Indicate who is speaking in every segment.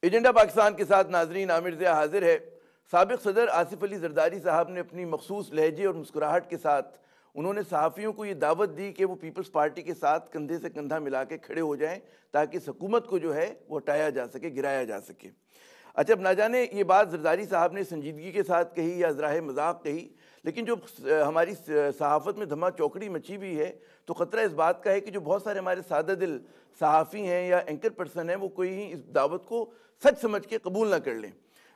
Speaker 1: Agenda Pakistan کے ساتھ ناظرین عامر ضیاء حاضر ہے۔ سابق صدر آصف علی زرداری صاحب نے اپنی مخصوص لہجے اور مسکراہٹ کے ساتھ انہوں نے صحافیوں کو یہ دعوت دی کہ وہ پیپلز پارٹی کے ساتھ کندھے سے کندھا ملا کے کھڑے ہو جائیں تاکہ اس حکومت کو جو ہے وہ ہٹایا جا سکے، گرایا جا سکے۔ اچھا، اب نہ جانے یہ بات زرداری صاحب نے سنجیدگی کے ساتھ کہی یا ذراہ مذاق کہی، لیکن جو ہماری صحافت میں دھما چوکڑی مچی بھی ہے تو خطرہ اس بات کا ہے کہ جو بہت سارے ہمارے سادہ دل صحافی ہیں یا اینکر پرسن ہیں وہ کوئی اس دعوت کو سچ سمجھ کے قبول نہ کر لیں۔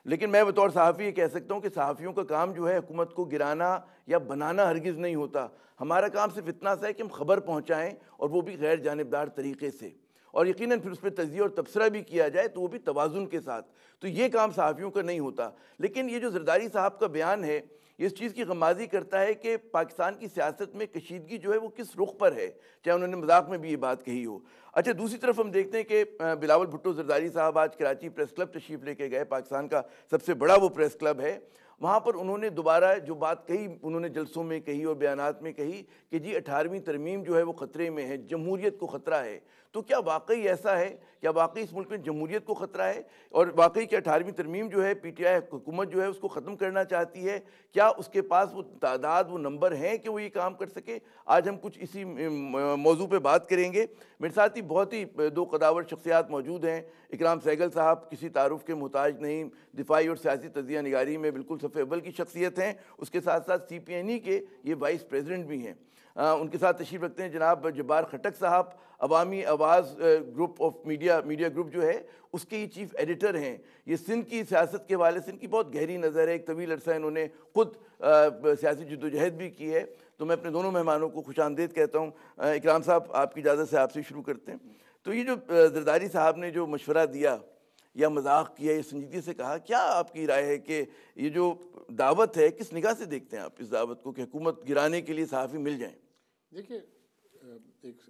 Speaker 1: لیکن میں بطور صحافی یہ کہہ سکتا ہوں کہ صحافیوں کا کام جو ہے حکومت کو گرانا یا بنانا ہرگز نہیں ہوتا۔ ہمارا کام صرف اتنا سا ہے کہ ہم خبر پہنچائیں، اور وہ بھی غیر جانبدار طریقے سے، اور یقیناً پھر اس پہ تجزیہ اور تبصرہ بھی کیا جائے تو وہ بھی توازن کے ساتھ۔ تو یہ کام صحافیوں کا نہیں ہوتا۔ لیکن یہ جو زرداری صاحب کا بیان ہے یہ اس چیز کی غمازی کرتا ہے کہ پاکستان کی سیاست میں کشیدگی جو ہے وہ کس رخ پر ہے، چاہے انہوں نے مذاق میں بھی یہ بات کہی ہو۔ اچھا، دوسری طرف ہم دیکھتے ہیں کہ بلاول بھٹو زرداری صاحب آج کراچی پریس کلب تشریف لے کے گئے، پاکستان کا سب سے بڑا وہ پریس کلب ہے۔ وہاں پر انہوں نے دوبارہ جو بات کہی، انہوں نے جلسوں میں کہی اور بیانات میں کہی کہ جی 18ویں ترمیم جو ہے وہ خطرے میں ہے، جمہوریت کو خطرہ ہے۔ تو کیا واقعی ایسا ہے؟ کیا واقعی اس ملک میں جمہوریت کو خطرہ ہے؟ اور واقعی کیا 18ویں ترمیم جو ہے پی ٹی آئی حکومت جو ہے اس کو ختم کرنا چاہتی ہے؟ کیا اس کے پاس وہ تعداد، وہ نمبر ہیں کہ وہ یہ کام کر سکے؟ آج ہم کچھ اسی موضوع پہ بات کریں گے۔ میرے ساتھ ہی بہت ہی دو قداور شخصیات موجود ہیں۔ اکرام سہگل صاحب کسی تعارف کے محتاج نہیں، دفاعی اور سیاسی تجزیہ نگاری میں بالکل صف اول کی شخصیت ہیں، اس کے ساتھ ساتھ سی پی این ای کے یہ وائس پریزیڈنٹ بھی ہیں۔ ان کے ساتھ تشریف رکھتے ہیں جناب جبار خٹک صاحب، عوامی آواز گروپ آف میڈیا گروپ جو ہے اس کے ہی چیف ایڈیٹر ہیں۔ یہ سندھ کی سیاست کے حوالے سے ان کی بہت گہری نظر ہے، ایک طویل عرصہ انہوں نے خود سیاسی جدوجہد بھی کی ہے۔ تو میں اپنے دونوں مہمانوں کو خوش آمدید کہتا ہوں۔ اکرام صاحب، آپ کی اجازت سے آپ سے شروع کرتے ہیں۔ تو یہ جو زرداری صاحب نے جو مشورہ دیا یا مذاق کیا یا سنجیدگی سے کہا، کیا آپ کی رائے ہے کہ یہ جو دعوت ہے کس نگاہ سے دیکھتے ہیں آپ اس دعوت کو کہ حکومت گرانے کے لیے صحافی مل جائیں؟
Speaker 2: دیکھیے، ایک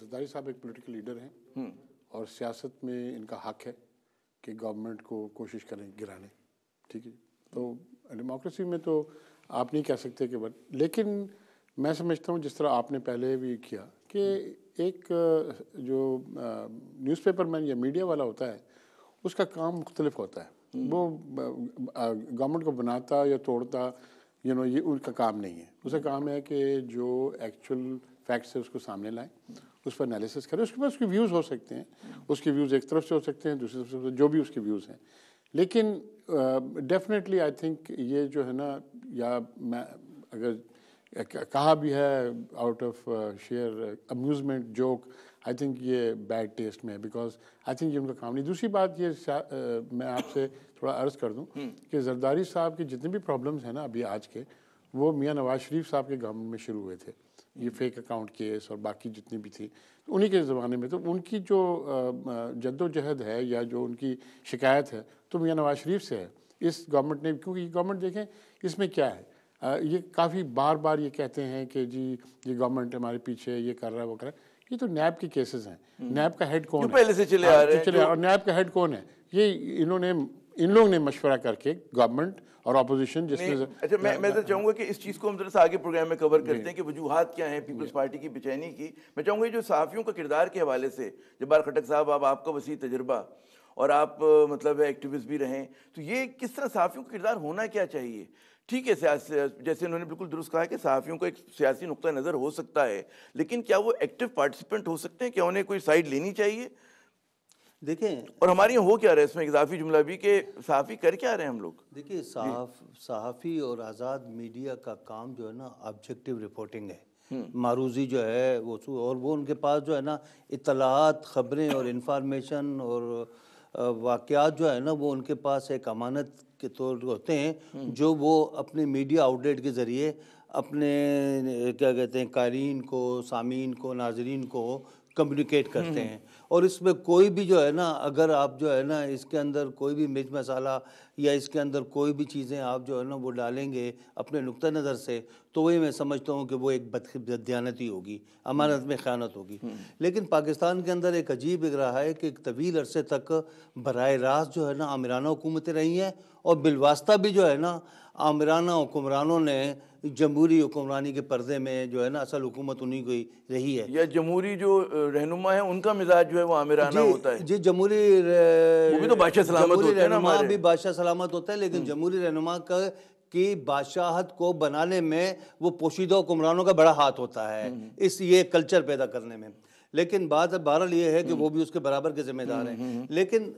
Speaker 2: زرداری صاحب ایک پولیٹیکل لیڈر ہیں اور سیاست میں ان کا حق ہے کہ گورنمنٹ کو کوشش کریں گرانے، ٹھیک ہے۔ تو ڈیموکریسی میں تو آپ نہیں کہہ سکتے کہ لیکن میں سمجھتا ہوں جس طرح آپ نے پہلے بھی کیا کہ ایک جو نیوز پیپر مین یا میڈیا والا ہوتا ہے اس کا کام مختلف ہوتا ہے۔ وہ گورنمنٹ کو بناتا یا توڑتا یہ ان کا کام نہیں ہے۔ اس کا کام ہے کہ جو ایکچوئل فیکٹس ہے اس کو سامنے لائیں، اس پر انالیسس کریں۔ اس کے بعد اس کے ویوز ہو سکتے ہیں، اس کے ویوز ایک طرف سے ہو سکتے ہیں، دوسری طرف سے جو بھی اس کے ویوز ہیں۔ لیکن ڈیفینیٹلی آئی تھنک یہ جو ہے نا، یا میں اگر کہا بھی ہے out of share amusement joke, I think یہ بیڈ ٹیسٹ میں ہے، بیکاز آئی تھنک یہ ان کا کام نہیں۔ دوسری بات یہ میں آپ سے تھوڑا عرض کر دوں کہ زرداری صاحب کے جتنے بھی پرابلمز ہیں نا ابھی آج کے، وہ میاں نواز شریف صاحب کے گورنمنٹ میں شروع ہوئے تھے۔ یہ فیک اکاؤنٹ کیس اور باقی جتنی بھی تھی انہی کے زمانے میں۔ تو ان کی جو جد و جہد ہے یا جو ان کی شکایت ہے تو میاں نواز شریف سے ہے۔ اس گورنمنٹ نے، کیونکہ یہ گورنمنٹ دیکھیں اس میں کیا ہے، یہ کافی بار بار یہ کہتے ہیں کہ جی یہ گورنمنٹ ہمارے پیچھے یہ کر رہا ہے وہ کر رہا ہے۔ یہ تو نیب کے کیسز ہیں۔ نیب کا ہیڈ کون ہے؟
Speaker 1: پہلے سے چلے آ رہے ہیں۔
Speaker 2: اور نیب کا ہیڈ کون ہے؟ یہ ان لوگوں نے مشورہ کر کے گورنمنٹ اور اپوزیشن جس میں۔
Speaker 1: اچھا، میں تو چاہوں گا کہ اس چیز کو ہم ذرا سا آگے پروگرام میں کور کرتے ہیں کہ وجوہات کیا ہیں پیپلز پارٹی کی بے چینی کی۔ میں چاہوں گا یہ جو صحافیوں کا کردار کے حوالے سے، جبار خٹک صاحب آپ کا وسیع تجربہ اور آپ مطلب ایکٹیوسٹ بھی رہیں، تو یہ کس طرح صحافیوں کا کردار ہونا کیا چاہیے؟ ٹھیک ہے، جیسے انہوں نے بالکل درست کہا کہ صحافیوں کا ایک سیاسی نقطہ نظر ہو سکتا ہے، لیکن کیا وہ ایکٹیو پارٹیسپینٹ ہو سکتے ہیں؟ کیا انہیں کوئی سائیڈ لینی چاہیے؟
Speaker 3: دیکھیں،
Speaker 1: اور ہمارے یہاں ہو کیا رہا ہے، اس میں اضافی جملہ بھی کہ صحافی کر کیا رہے ہیں ہم لوگ؟
Speaker 3: دیکھیے، صحافی اور آزاد میڈیا کا کام جو ہے نا آبجیکٹیو رپورٹنگ ہے، معروضی جو ہے وہ، اور وہ ان کے پاس جو ہے نا اطلاعات، خبریں اور انفارمیشن اور واقعات جو ہے نا وہ ان کے پاس ایک امانت کے طور ہوتے ہیں جو وہ اپنے میڈیا آؤٹ لیٹ کے ذریعے اپنے کیا کہتے ہیں قارئین کو، سامعین کو، ناظرین کو کمیونیکیٹ کرتے ہیں۔ اور اس میں کوئی بھی جو ہے نا، اگر آپ جو ہے نا اس کے اندر کوئی بھی مرچ مسالہ یا اس کے اندر کوئی بھی چیزیں آپ جو ہے نا وہ ڈالیں گے اپنے نقطہ نظر سے، تو وہی میں سمجھتا ہوں کہ وہ ایک بددیانتی ہوگی، امانت میں خیانت ہوگی۔ لیکن پاکستان کے اندر ایک عجیب ایک رہا ہے کہ ایک طویل عرصے تک براہ راست جو ہے نا آمرانہ حکومتیں رہی ہیں، اور بالواسطہ بھی جو ہے نا آمرانہ حکمرانوں نے جمہوری حکمرانی کے پردے میں جو ہے نا اصل حکومت انہیں کو رہی ہے.
Speaker 1: یا جمہوری جو رہنما ہے ان کا مزاج جو ہے وہ آمرانہ ہوتا ہے.
Speaker 3: جی جمہوری
Speaker 1: وہ بھی تو بادشاہ سلامت ہوتے ہیں نا
Speaker 3: رہنما بھی بادشاہ سلامت ہوتا ہے، لیکن جمہوری رہنما کی بادشاہت کو بنانے میں وہ پوشیدہ حکمرانوں کا بڑا ہاتھ ہوتا ہے یہ کلچر پیدا کرنے میں. لیکن بات بہرحال یہ ہے کہ وہ بھی اس کے برابر کے ذمہ دار ہیں. لیکن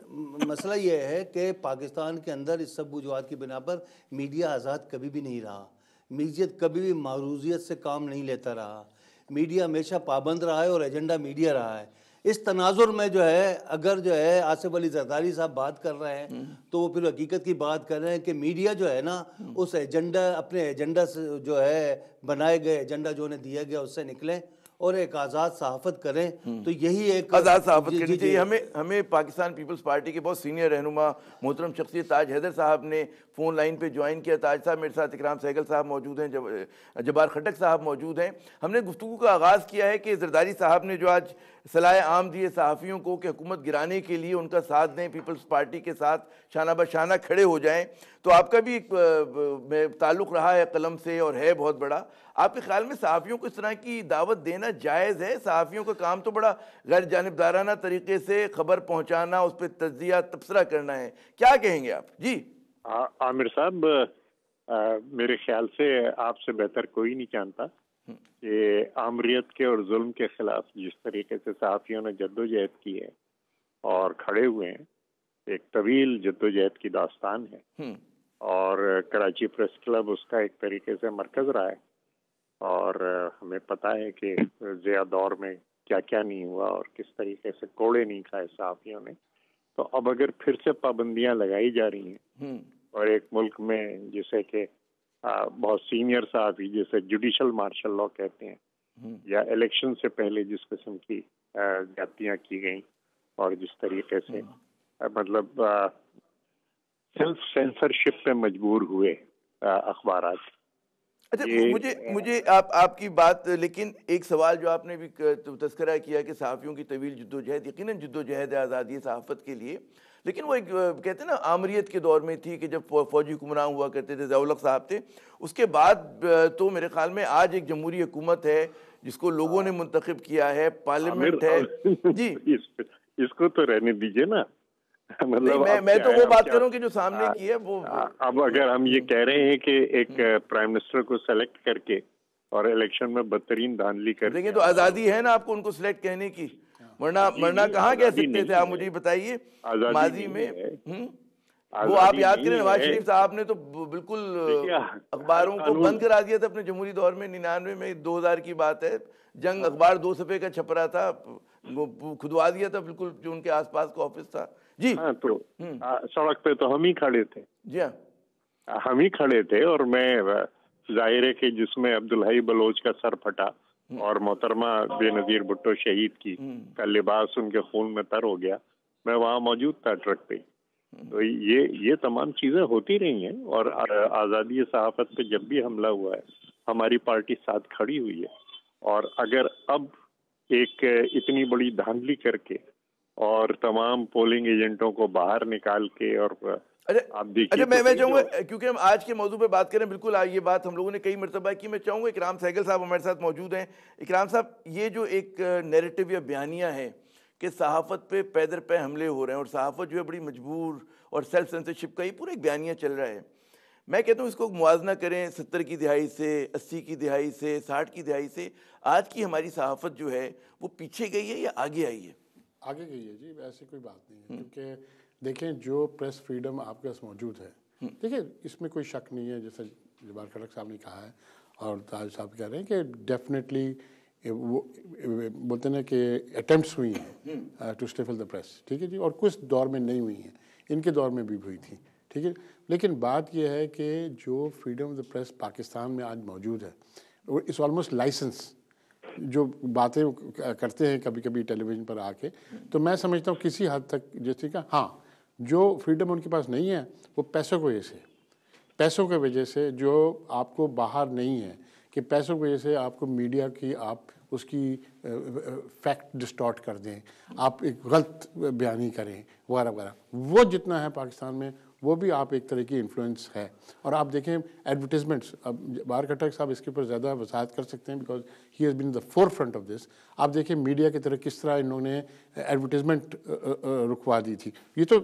Speaker 3: مسئلہ یہ ہے کہ پاکستان کے اندر اس سب وجوہات کی بنا پر میڈیا آزاد کبھی بھی نہیں رہا. میڈیا کبھی بھی معروضیت سے کام نہیں لیتا رہا. میڈیا ہمیشہ پابند رہا ہے اور ایجنڈا میڈیا رہا ہے. اس تناظر میں جو ہے اگر جو ہے آصف علی زرداری صاحب بات کر رہے ہیں تو وہ پھر حقیقت کی بات کر رہے ہیں کہ میڈیا جو ہے نا اس ایجنڈا اپنے ایجنڈا سے جو ہے بنائے گئے ایجنڈا جو انہیں دیا گیا اس سے نکلیں اور ایک آزاد صحافت کریں. تو یہی ایک
Speaker 1: آزاد صحافت کرنی چاہیے. ہمیں پاکستان پیپلس پارٹی کے بہت سینئر رہنما محترم شخصیت تاج حیدر صاحب نے فون لائن پہ جوائن کیا. تاج صاحب میرے ساتھ اکرام سہگل صاحب موجود ہیں, جبار خٹک صاحب موجود ہیں. ہم نے گفتگو کا آغاز کیا ہے کہ زرداری صاحب نے جو آج صلاح عام دیے صحافیوں کو کہ حکومت گرانے کے لیے ان کا ساتھ دیں, پیپلز پارٹی کے ساتھ شانہ بشانہ کھڑے ہو جائیں. تو آپ کا بھی ایک تعلق رہا ہے قلم سے اور ہے بہت بڑا. آپ کے خیال میں صحافیوں کو اس طرح کی دعوت دینا جائز ہے؟ صحافیوں کا کام تو بڑا غیر جانبدارانہ طریقے سے خبر پہنچانا, اس پہ تجزیہ تبصرہ کرنا ہے. کیا کہیں گے آپ؟ جی
Speaker 4: عامر صاحب, میرے خیال سے آپ سے بہتر کوئی نہیں جانتا کہ آمریت کے اور ظلم کے خلاف جس طریقے سے صحافیوں نے جدوجہد کی ہے اور کھڑے ہوئے ہیں, ایک طویل جدوجہد کی داستان ہے. اور کراچی پریس کلب اس کا ایک طریقے سے مرکز رہا ہے, اور ہمیں پتہ ہے کہ ضیاء دور میں کیا کیا نہیں ہوا اور کس طریقے سے کوڑے نہیں کھائے صحافیوں نے. تو اب اگر پھر سے پابندیاں لگائی جا رہی ہیں اور ایک ملک میں جسے کہ بہت سینئر صحافی جسے جوڈیشل مارشل لا کہتے ہیں, یا الیکشن سے پہلے جس قسم کی زیادتیاں کی گئیں اور جس طریقے سے مطلب سیلف سینسرشپ پہ مجبور ہوئے اخبارات.
Speaker 1: اچھا, مجھے آپ کی بات, لیکن ایک سوال جو آپ نے بھی تذکرہ کیا کہ صحافیوں کی طویل جدوجہد, یقیناً جدوجہد ہے آزادی صحافت کے لیے, لیکن وہ ایک کہتے ہیں نا آمریت کے دور میں تھی کہ جب فوجی حکمران ہوا کرتے تھے, ضیاء الحق صاحب تھے. اس کے بعد تو میرے خیال میں آج ایک جمہوری حکومت ہے جس کو لوگوں نے منتخب کیا ہے, پارلیمنٹ ہے. جی
Speaker 4: اس کو تو رہنے دیجئے نا.
Speaker 1: مطلب میں تو وہ بات کروں کہ جو سامنے کی ہے وہ.
Speaker 4: اب اگر ہم یہ کہہ رہے ہیں کہ ایک پرائم منسٹر کو سلیکٹ کر کے اور الیکشن میں بدترین دھاندلی کر,
Speaker 1: لیکن تو آزادی ہے نا آپ کو ان کو سلیکٹ کہنے کی, ورنہ کہاں کہہ سکتے تھے آپ؟ مجھے بتائیے ماضی میں وہ آپ یاد کریں, نواز شریف صاحب نے تو بالکل اخباروں کو بند کرا دیا تھا اپنے جمہوری دور میں. 99 میں 2000 کی بات ہے, جنگ اخبار 2 صفحے کا چھپ رہا تھا, کھدوا دیا تھا بالکل جو ان کے آس پاس کا آفس تھا. جی
Speaker 4: ہاں, تو سڑک پہ تو ہم ہی کھڑے تھے.
Speaker 1: جی ہاں,
Speaker 4: ہم ہی کھڑے تھے. اور میں ظاہر ہے کہ جس میں عبدالحی بلوچ کا سر پھٹا اور محترمہ بے نظیر بھٹو شہید کی کا لباس ان کے خون میں تر ہو گیا, میں وہاں موجود تھا ٹرک پہ. تو یہ تمام چیزیں ہوتی رہی ہیں. اور آزادی صحافت پہ جب بھی حملہ ہوا ہے ہماری پارٹی ساتھ کھڑی ہوئی ہے. اور اگر اب ایک اتنی بڑی دھاندلی کر کے اور تمام پولنگ ایجنٹوں کو باہر نکال کے, اور آپ دیکھیے,
Speaker 1: میں چاہوں گا کیونکہ ہم آج کے موضوع پہ بات کریں, بالکل یہ بات ہم لوگوں نے کئی مرتبہ کی. میں چاہوں گا اکرام سہگل صاحب ہمارے ساتھ موجود ہیں. اکرام صاحب, یہ جو ایک نیریٹو یا بیانیہ ہے کہ صحافت پہ پے در پے حملے ہو رہے ہیں اور صحافت جو ہے بڑی مجبور, اور سیلف سینسرشپ کا یہ پورا ایک بیانیہ چل رہا ہے, میں کہتا ہوں اس کو موازنہ کریں 70 کی دہائی سے, 80 کی دہائی سے, 60 کی دہائی سے. آج کی ہماری صحافت جو ہے وہ پیچھے گئی ہے یا آگے آئی ہے؟
Speaker 2: آگے گئی ہے جی, ایسی کوئی بات نہیں ہے. کیونکہ دیکھیں جو پریس فریڈم آپ کے پاس موجود ہے, دیکھیں اس میں کوئی شک نہیں ہے, جیسے جبار خٹک صاحب نے کہا ہے اور تاج صاحب کہہ رہے ہیں کہ ڈیفینیٹلی وہ بولتے ہیں کہ اٹیمپٹس ہوئی ہیں ٹو اسٹیفل دا پریس, ٹھیک ہے جی, اور کچھ دور میں نہیں ہوئی ہیں, ان کے دور میں بھی ہوئی تھی, ٹھیک ہے. لیکن بات یہ ہے کہ جو freedom of the press Pakistan میں آج موجود ہے وہ اس آلموسٹ لائسنس جو باتیں کرتے ہیں کبھی کبھی ٹیلی ویژن پر آ کے, تو میں سمجھتا ہوں کسی حد تک جیسے کہ ہاں جو فریڈم ان کے پاس نہیں ہے وہ پیسوں کی وجہ سے, پیسوں کی وجہ سے جو آپ کو باہر نہیں ہے, کہ پیسوں کی وجہ سے آپ کو میڈیا کی آپ اس کی فیکٹ ڈسٹارٹ کر دیں, آپ ایک غلط بیانی کریں وغیرہ وغیرہ, وہ جتنا ہے پاکستان میں وہ بھی آپ ایک طرح کی انفلوئنس ہے. اور آپ دیکھیں ایڈورٹیزمنٹس، اب بار کھٹک صاحب اس کے اوپر زیادہ وضاحت کر سکتے ہیں because he has been the forefront of this. آپ دیکھیں میڈیا کی طرح کس طرح انہوں نے ایڈورٹیزمنٹ رکوا دی تھی. یہ تو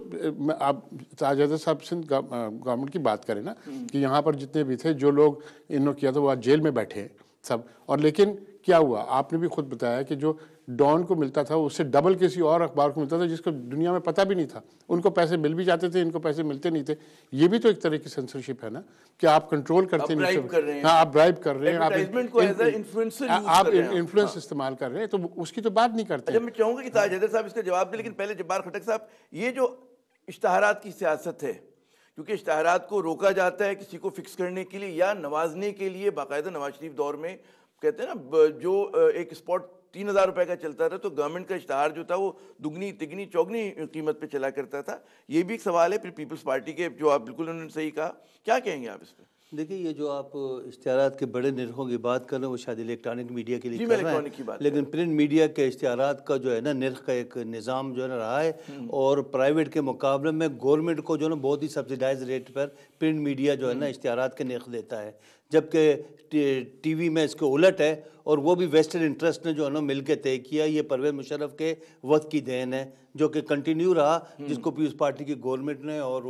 Speaker 2: آپ تاج حیدر صاحب سندھ گورنمنٹ کی بات کریں نا کہ یہاں پر جتنے بھی تھے جو لوگ انہوں نے کیا تھا وہ آج جیل میں بیٹھے ہیں سب. اور لیکن کیا ہوا، آپ نے بھی خود بتایا کہ جو ڈان کو ملتا تھا اس سے ڈبل کسی اور اخبار کو ملتا تھا جس کو دنیا میں پتہ بھی نہیں تھا. ان کو پیسے مل بھی جاتے تھے، ان کو پیسے ملتے نہیں تھے. یہ بھی تو ایک طرح کی سینسرشپ ہے نا کہ آپ کنٹرول کرتے ہیں. ہاں آپ برائب کر رہے ہیں، آپ انفلوئنس استعمال کر رہے ہیں، تو اس کی تو بات نہیں کرتے.
Speaker 1: میں چاہوں گا کہ تاج حیدر صاحب اس کا جواب دیں، لیکن پہلے جبار کھٹک صاحب، یہ جو اشتہارات کی سیاست ہے، کیونکہ اشتہارات کو روکا جاتا ہے کسی کو فکس کرنے کے لیے یا نوازنے کے لیے، باقاعدہ نواز شریف دور میں کہتے ہیں نا جو ایک اسپاٹ 3,000 روپے کا چلتا تھا تو گورنمنٹ کا اشتہار جو تھا وہ دگنی تگنی چوگنی قیمت پہ چلا کرتا تھا. یہ بھی ایک سوال ہے. پھر پیپلز پارٹی کے جو آپ بالکل انہوں نے صحیح کہا، کیا کہیں گے آپ اس پہ؟
Speaker 3: دیکھیے یہ جو آپ اشتہارات کے بڑے نرخوں کی بات کر رہے ہیں وہ شاید الیکٹرانک میڈیا کے لیے کر رہے ہیں، لیکن پرنٹ میڈیا کے اشتہارات کا جو ہے نا نرخ کا ایک نظام جو ہے نا رہا ہے، اور پرائیویٹ کے مقابلے میں گورنمنٹ کو جو ہے نا بہت ہی سبسیڈائز ریٹ پر پرنٹ میڈیا جو ہے نا اشتہارات کے نرخ دیتا ہے، جبکہ ٹی وی میں اس کے الٹ ہے. اور وہ بھی ویسٹرن انٹرسٹ نے جو ہے نا مل کے طے کیا. یہ پرویز مشرف کے وقت کی دین ہے جو کہ کنٹینیو رہا، جس کو پیپلز پارٹی کی گورنمنٹ نے اور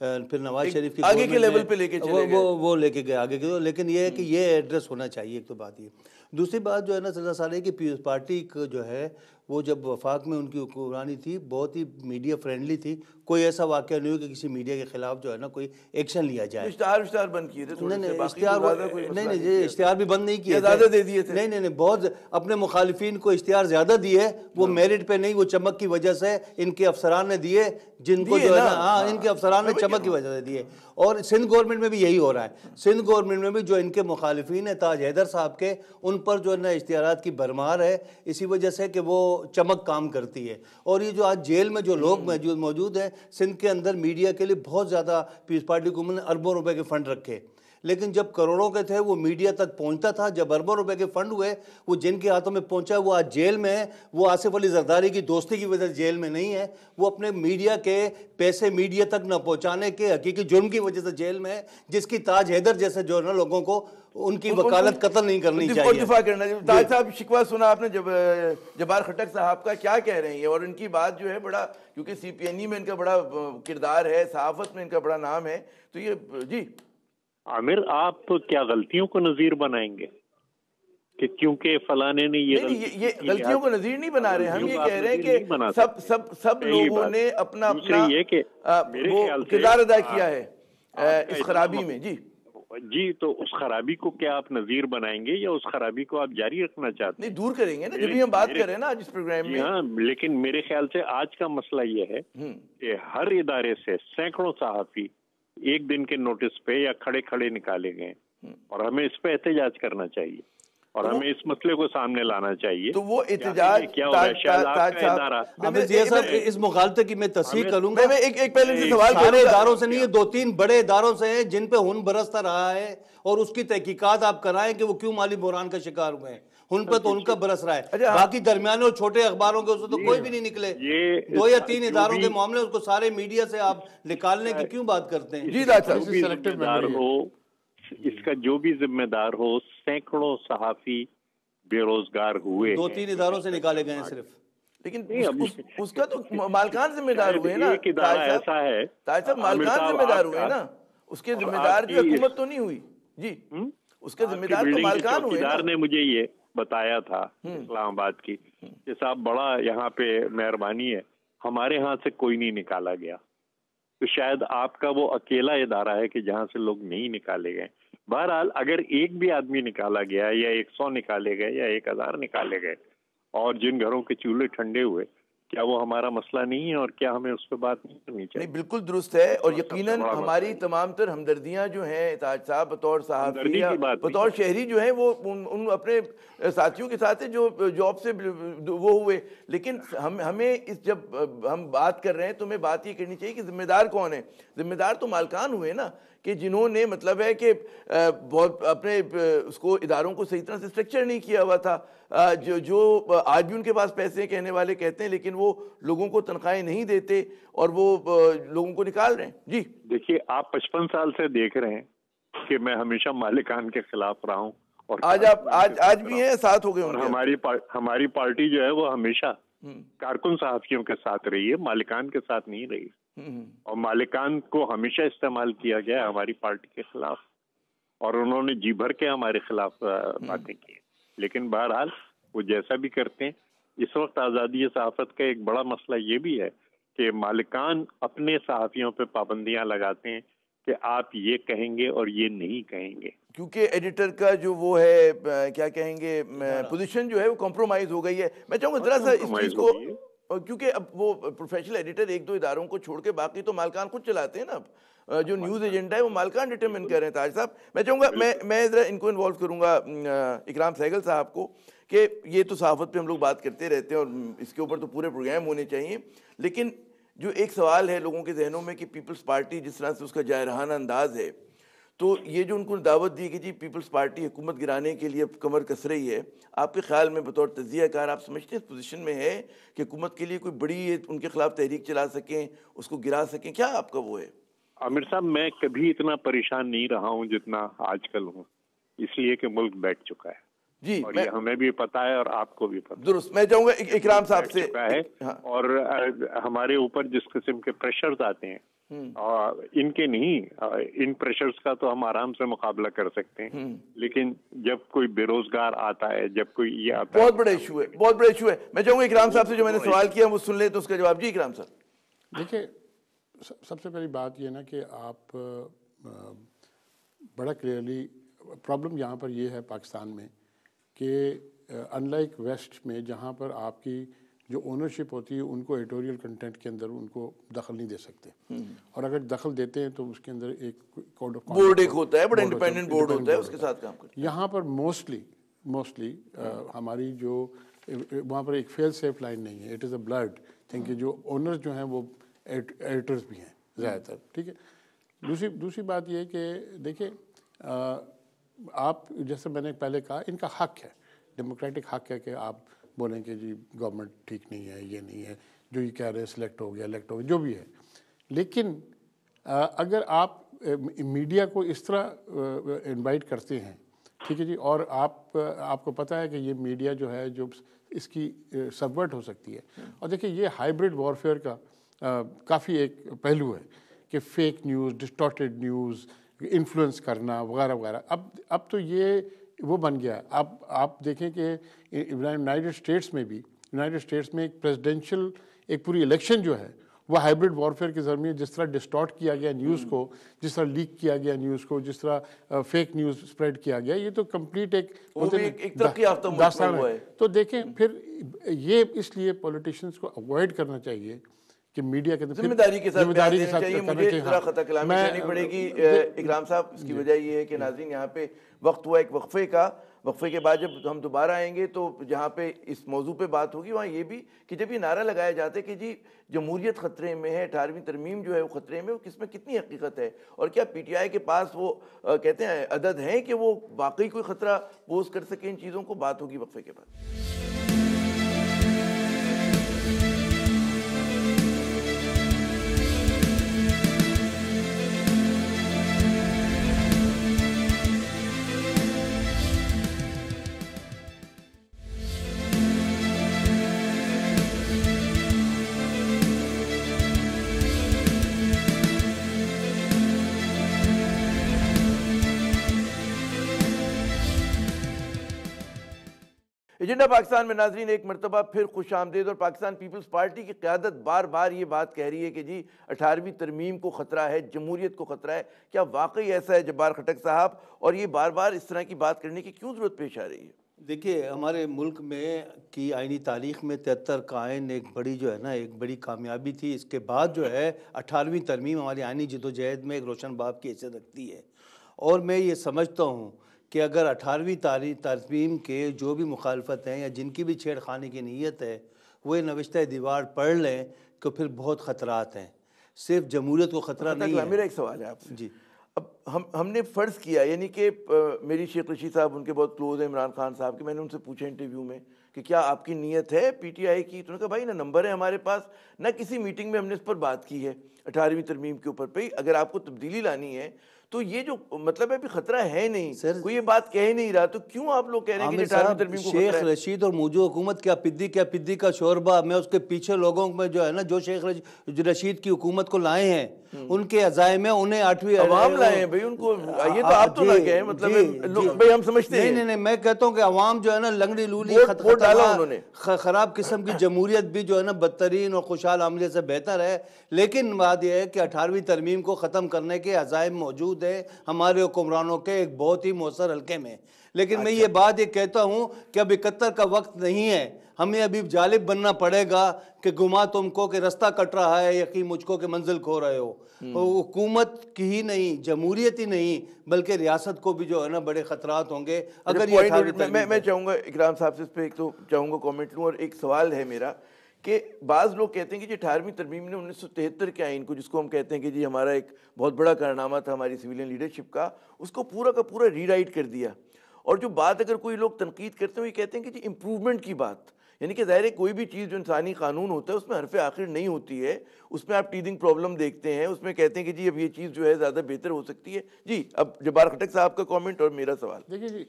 Speaker 3: پھر نواز شریف کی
Speaker 1: آگے کے لیول پہ لے کے چلے گئے،
Speaker 3: وہ لے کے گئے آگے کے. لیکن یہ ہے کہ یہ ایڈریس ہونا چاہیے. ایک تو بات یہ. دوسری بات جو ہے نا سزا سال ہے کہ پیپلز پارٹی کو جو ہے وہ جب وفاق میں ان کی حکمرانی تھی بہت ہی میڈیا فرینڈلی تھی. کوئی ایسا واقعہ نہیں ہو کہ کسی میڈیا کے خلاف جو ہے نا کوئی ایکشن لیا جائے.
Speaker 1: اشتہار بند کیے تھے،
Speaker 3: نہیں اشتہار بھی بند نہیں کیے،
Speaker 1: زیادہ دے دیے تھے.
Speaker 3: نہیں بہت اپنے مخالفین کو اشتہار زیادہ دیے. وہ میرٹ پہ نہیں، وہ چمک کی وجہ سے ان کے افسران نے دیے، جن کو جو ہے نا ہاں ان کے افسران نے چمک کی وجہ سے دیے. اور سندھ گورنمنٹ میں بھی یہی ہو رہا ہے. سندھ گورنمنٹ میں بھی جو ان کے مخالفین ہیں تاج حیدر صاحب کے، ان پر جو ہے نا اشتہارات کی بھرمار ہے، اسی وجہ سے کہ وہ چمک کام کرتی ہے. اور یہ جو آج جیل میں جو لوگ موجود ہیں سندھ کے اندر، میڈیا کے لیے بہت زیادہ پیپلز پارٹی حکومت نے اربوں روپے کے فنڈ رکھے، لیکن جب کروڑوں کے تھے وہ میڈیا تک پہنچتا تھا. جب اربوں روپے کے فنڈ ہوئے وہ جن کے ہاتھوں میں پہنچا وہ آج جیل میں ہے. وہ آصف علی زرداری کی دوستی کی وجہ سے جیل میں نہیں ہے، وہ اپنے میڈیا کے پیسے میڈیا تک نہ پہنچانے کے حقیقی جرم کی وجہ سے جیل میں ہے، جس کی تاج حیدر جیسے جو ہے نا لوگوں کو ان کی وکالت قتل نہیں کرنی چاہیے.
Speaker 1: دفاع کرنا چاہیے. تاج صاحب شکوہ سنا آپ نے جبار کھٹک صاحب کا، کیا کہہ رہے ہیں؟ اور ان کی بات جو ہے بڑا، کیونکہ سی پی این ای میں ان کا بڑا کردار ہے، صحافت میں ان کا بڑا نام ہے، تو یہ جی
Speaker 4: عامر آپ کیا غلطیوں کو نظیر بنائیں گے کہ کیونکہ فلاں نے یہ
Speaker 1: غلطیوں کو نظیر نہیں بنا رہے. ہم یہ کہہ رہے ہیں کہ سب لوگوں نے اپنا کردار ادا کیا ہے اس خرابی میں.
Speaker 4: جی تو اس خرابی کو کیا آپ نظیر بنائیں گے یا اس خرابی کو آپ جاری رکھنا چاہتے ہیں؟
Speaker 1: نہیں، دور کریں گے نا، جب ہم بات کر رہے ہیں نا آج اس پروگرام میں.
Speaker 4: ہاں، لیکن میرے خیال سے آج کا مسئلہ یہ ہے کہ ہر ادارے سے سینکڑوں صحافی ایک دن کے نوٹس پہ یا کھڑے کھڑے نکالے گئے، اور ہمیں اس پہ احتجاج کرنا چاہیے اور ہمیں اس مسئلے کو سامنے لانا چاہیے.
Speaker 1: تو وہ احتجاج
Speaker 4: کیا ہو رہا ہے؟ شاید آپ کا ادارہ
Speaker 3: اس مغالطے کی میں تصحیح کروں گا.
Speaker 1: ایک پہلے سے سوال
Speaker 3: سارے اداروں سے نہیں، 2-3 بڑے اداروں سے ہیں جن پہ ہن برستا رہا ہے، اور اس کی تحقیقات آپ کرائیں کہ وہ کیوں مالی بحران کا شکار ہوئے ہیں. ان پہ تو ان کا برس رہا ہے. باقی درمیانے اور چھوٹے اخباروں کے اس سے تو کوئی بھی نہیں نکلے. 2 یا 3 اداروں کے معاملے اس کو سارے میڈیا سے آپ نکالنے کی کیوں بات کرتے ہیں؟
Speaker 1: جی
Speaker 4: اس کا جو بھی ذمہ دار ہو، سینکڑوں صحافی بے روزگار ہوئے،
Speaker 3: 2-3 اداروں سے نکالے گئے ہیں صرف.
Speaker 1: لیکن اس کا تو مالکان ذمہ دار ہوئے نا.
Speaker 4: ایک ادارہ ایسا ہے،
Speaker 1: تاج صاحب مالکان ذمہ دار ہوئے نا، اس کے ذمہ دار جو حکومت تو نہیں ہوئی. جی اس کے ذمہ دار تو مالکان ہوئے نا.
Speaker 4: نے مجھے یہ بتایا تھا اسلام آباد کی کہ صاحب بڑا یہاں پہ مہربانی ہے، ہمارے ہاں سے کوئی نہیں نکالا گیا. تو شاید آپ کا وہ اکیلا ادارہ ہے کہ جہاں سے لوگ نہیں نکالے گئے. بہرحال اگر ایک بھی آدمی نکالا گیا یا 100 نکالے گئے یا 1000 نکالے گئے اور جن گھروں کے چولہے ٹھنڈے ہوئے، کیا وہ ہمارا مسئلہ نہیں ہے اور کیا ہمیں اس پہ بات نہیں کرنی چاہیے؟
Speaker 1: نہیں، بالکل درست ہے. اور یقیناً ہماری تمام تر ہمدردیاں جو ہیں تاج صاحب بطور صحافی بطور شہری جو ہیں وہ ان اپنے ساتھیوں کے ساتھ جو جاب سے وہ ہوئے. لیکن ہمیں جب ہم بات کر رہے ہیں تو ہمیں بات یہ کرنی چاہیے کہ ذمہ دار کون ہے. ذمہ دار تو مالکان ہوئے نا. کہ جنہوں نے مطلب ہے کہ بہت اپنے اس کو اداروں کو صحیح طرح سے اسٹرکچر نہیں کیا ہوا تھا، جو آج بھی ان کے پاس پیسے کہنے والے کہتے ہیں لیکن وہ لوگوں کو تنخواہیں نہیں دیتے اور وہ لوگوں کو نکال رہے ہیں. جی
Speaker 4: دیکھیے، آپ 55 سال سے دیکھ رہے ہیں کہ میں ہمیشہ مالکان کے خلاف رہا ہوں، اور
Speaker 1: آج بھی ہیں، ساتھ ہو گئے.
Speaker 4: اور ہماری پارٹی جو ہے وہ ہمیشہ کارکن صحافیوں کے ساتھ رہی ہے، مالکان کے ساتھ نہیں رہی. اور مالکان کو ہمیشہ استعمال کیا گیا ہماری پارٹی کے خلاف، اور انہوں نے جی بھر کے ہمارے خلاف باتیں کی. لیکن بہرحال وہ جیسا بھی کرتے ہیں، اس وقت آزادی صحافت کا ایک بڑا مسئلہ یہ بھی ہے کہ مالکان اپنے صحافیوں پہ پابندیاں لگاتے ہیں کہ آپ یہ کہیں گے اور یہ نہیں کہیں گے،
Speaker 1: کیونکہ ایڈیٹر کا جو وہ ہے کیا کہیں گے پوزیشن جو ہے وہ کمپرومائز ہو گئی ہے. میں چاہوں گا ذرا سا اس چیز کو، کیونکہ اب وہ پروفیشنل ایڈیٹر ایک دو اداروں کو چھوڑ کے باقی تو مالکان خود چلاتے ہیں نا. اب جو نیوز ایجنڈا ہے وہ مالکان ڈیٹرمن کر رہے ہیں. تاج صاحب میں چاہوں گا میں ذرا ان کو انوالو کروں گا، اکرام سہگل صاحب کو، کہ یہ تو صحافت پہ ہم لوگ بات کرتے رہتے ہیں اور اس کے اوپر تو پورے پروگرام ہونے چاہیے، لیکن جو ایک سوال ہے لوگوں کے ذہنوں میں کہ پیپلز پارٹی جس طرح سے اس کا جائرہانہ انداز ہے، تو یہ جو ان کو دعوت دی کہ جی پیپلز پارٹی حکومت گرانے کے لیے کمر کس رہی ہے، آپ کے خیال میں بطور تجزیہ کار آپ سمجھتے ہیں اس پوزیشن میں ہے کہ حکومت کے لیے کوئی بڑی ان کے خلاف تحریک چلا سکیں، اس کو گرا سکیں؟ کیا آپ کا وہ ہے؟
Speaker 4: عامر صاحب، میں کبھی اتنا پریشان نہیں رہا ہوں جتنا آج کل ہوں، اس لیے کہ ملک بیٹھ چکا ہے.
Speaker 1: جی،
Speaker 4: اور یہ ہمیں بھی پتا ہے اور آپ کو بھی پتا ہے.
Speaker 1: درست. میں چاہوں گا اکرام صاحب سے،
Speaker 4: اور ہمارے اوپر جس قسم کے پریشرز آتے ہیں، ان کے نہیں، ان پریشرز کا تو ہم آرام سے مقابلہ کر سکتے ہیں، لیکن جب کوئی بے روزگار آتا ہے، جب کوئی یہ آتا ہے،
Speaker 1: بہت بڑا ایشو ہے، بہت بڑا ایشو ہے. میں چاہوں گا اکرام صاحب سے جو میں نے سوال کیا وہ سن لیں تو اس کا جواب. جی اکرام صاحب.
Speaker 2: دیکھیں، سب سے پہلی بات یہ نا کہ آپ بڑا کلیئرلی پرابلم یہاں پر یہ ہے پاکستان میں کہ ان لائک ویسٹ میں جہاں پر آپ کی جو اونرشپ ہوتی ہے ان کو ایڈیٹوریل کنٹینٹ کے اندر ان کو دخل نہیں دے سکتے، اور اگر دخل دیتے ہیں تو اس کے اندر ایک کوڈ آف
Speaker 1: بورڈ ایک ہوتا ہے، بڑا انڈیپینڈنٹ بورڈ ہوتا ہے، اس کے ساتھ کام کرتے ہیں.
Speaker 2: یہاں پر موسٹلی ہماری جو وہاں پر ایک فیل سیف لائن نہیں ہے. It is a blood thing کہ جو اونرز جو ہیں وہ ایڈیٹرز بھی ہیں زیادہ تر. ٹھیک ہے. دوسری بات یہ کہ دیکھیں، آپ جیسے میں نے پہلے کہا، ان کا حق ہے، ڈیموکریٹک حق ہے کہ آپ بولیں کہ جی گورنمنٹ ٹھیک نہیں ہے، یہ نہیں ہے، جو یہ کہہ رہے ہیں سلیکٹ ہو گیا، الیکٹ ہو گیا، جو بھی ہے. لیکن اگر آپ میڈیا کو اس طرح انوائٹ کرتے ہیں، ٹھیک ہے جی، اور آپ کو پتہ ہے کہ یہ میڈیا جو ہے جو اس کی سبورٹ ہو سکتی ہے. اور دیکھیں، یہ ہائبرڈ وارفیئر کا کافی ایک پہلو ہے کہ fake news, distorted news, influence کرنا وغیرہ وغیرہ. اب تو یہ وہ بن گیا. اب آپ دیکھیں کہ یونائٹڈ اسٹیٹس میں ایک پریزیڈینشیل ایک پوری الیکشن جو ہے وہ ہائبرڈ وارفیئر کے ذریعے جس طرح ڈسٹارٹ کیا گیا نیوز کو، جس طرح لیک کیا گیا نیوز کو، جس طرح فیک نیوز اسپریڈ کیا گیا، یہ تو کمپلیٹ ایک
Speaker 1: ترقی یافتہ
Speaker 2: داستان ہے. تو دیکھیں، پھر یہ اس لیے پولیٹیشینس کو اوائڈ کرنا چاہیے کہ میڈیا کے
Speaker 1: ذمہ داری کے ساتھ چاہیے. مجھے ذرا خطا کلامی کرنی پڑے گی اکرام صاحب. اس کی وجہ یہ ہے کہ ناظرین یہاں پہ وقت ہوا ایک وقفے کا. وقفے کے بعد جب ہم دوبارہ آئیں گے تو جہاں پہ اس موضوع پہ بات ہوگی وہاں یہ بھی کہ جب یہ نعرہ لگایا جاتا ہے کہ جی جمہوریت خطرے میں ہے، 18ویں ترمیم جو ہے وہ خطرے میں، وہ کس میں کتنی حقیقت ہے، اور کیا پی ٹی آئی کے پاس وہ کہتے ہیں عدد ہیں کہ وہ واقعی کوئی خطرہ پوز کر سکے ان چیزوں کو. بات ہوگی وقفے کے بعد. ایجنڈا پاکستان میں ناظرین ایک مرتبہ پھر خوش آمدید. اور پاکستان پیپلز پارٹی کی قیادت بار بار یہ بات کہہ رہی ہے کہ جی 18ویں ترمیم کو خطرہ ہے، جمہوریت کو خطرہ ہے. کیا واقعی ایسا ہے جبار خٹک صاحب؟ اور یہ بار بار اس طرح کی بات کرنے کی کیوں ضرورت پیش آ رہی ہے؟
Speaker 3: دیکھیے، ہمارے ملک میں کی آئینی تاریخ میں 73 کا آئین ایک بڑی جو ہے نا ایک بڑی کامیابی تھی. اس کے بعد جو ہے 18ویں ترمیم ہماری آئینی جدوجہد میں ایک روشن باب کی حیثیت رکھتی ہے. اور میں یہ سمجھتا ہوں کہ اگر 18ویں ترمیم کے جو بھی مخالفت ہیں یا جن کی بھی چھیڑ خانی کی نیت ہے وہ یہ نوشتہ دیوار پڑھ لیں تو پھر بہت خطرات ہیں. صرف جمہوریت کو خطرہ نہیں ہے.
Speaker 1: میرا ایک سوال ہے آپ سے.
Speaker 3: جی.
Speaker 1: اب ہم نے فرض کیا، یعنی کہ میری شیخ رشید صاحب ان کے بہت کلوز ہیں عمران خان صاحب کے، میں نے ان سے پوچھا انٹرویو میں کہ کیا آپ کی نیت ہے پی ٹی آئی کی؟ تو انہوں نے کہا بھائی نہ نمبر ہے ہمارے پاس، نہ کسی میٹنگ میں ہم نے اس پر بات کی ہے 18ویں ترمیم کے اوپر پہ. اگر آپ کو تبدیلی لانی ہے تو یہ جو مطلب ہے بھی خطرہ ہے نہیں، کوئی یہ بات کہہ نہیں رہا، تو کیوں آپ لوگ کہہ رہے ہیں کہ 18ویں ترمیم کو خطرہ ہے؟
Speaker 3: شیخ رشید اور موجودہ حکومت کیا پدی کا شوربہ، میں اس کے پیچھے لوگوں میں جو ہے نا جو شیخ رشید کی حکومت کو لائے ہیں ان کے عزائم ہیں، انہیں 8ویں
Speaker 1: عوام لائے ہیں بھائی ان کو، یہ تو آپ تو نہ کہیں، مطلب بھائی ہم سمجھتے ہیں
Speaker 3: نہیں میں کہتا ہوں کہ عوام جو ہے نا لنگڑی لولی
Speaker 1: ووٹ ڈالا انہوں نے،
Speaker 3: خراب قسم کی جمہوریت بھی جو ہے نا بدترین اور خوشحال عملیت سے بہتر ہے. لیکن بات یہ ہے کہ 18ویں ترمیم کو ختم کرنے کے عزائم موجود ہیں ہمارے حکمرانوں کے ایک بہت ہی مؤثر حلقے میں. لیکن میں یہ بات یہ کہتا ہوں کہ اب 71 کا وقت نہیں ہے، ہمیں ابھی جالب بننا پڑے گا کہ گما تم کو کہ رستہ کٹ رہا ہے، یقین مجھ کو کہ منزل کھو رہے ہو. حکومت کی ہی نہیں، جمہوریت ہی نہیں، بلکہ ریاست کو بھی جو ہے نا بڑے خطرات ہوں گے اگر یہ.
Speaker 1: میں چاہوں گا اکرام صاحب سے اس پہ ایک تو چاہوں گا کامنٹ لوں، اور ایک سوال ہے میرا کہ بعض لوگ کہتے ہیں کہ جی 18ویں ترمیم نے 1973 کے آئین کو، جس کو ہم کہتے ہیں کہ جی ہمارا ایک بہت بڑا کارنامہ تھا ہماری سویلین لیڈرشپ کا، اس کو پورا کا پورا ری رائٹ کر دیا. اور جو بات اگر کوئی لوگ تنقید کرتے ہیں وہ یہ کہتے ہیں کہ جی امپروومنٹ کی بات، یعنی کہ ظاہر ہے کوئی بھی چیز جو انسانی قانون ہوتا ہے اس میں حرف آخر نہیں ہوتی ہے، اس میں آپ ٹیدنگ پرابلم دیکھتے ہیں، اس میں کہتے ہیں کہ جی اب یہ چیز جو ہے زیادہ بہتر ہو سکتی ہے. جی اب جبار خٹک صاحب کا کامنٹ اور میرا سوال.
Speaker 2: دیکھیے جی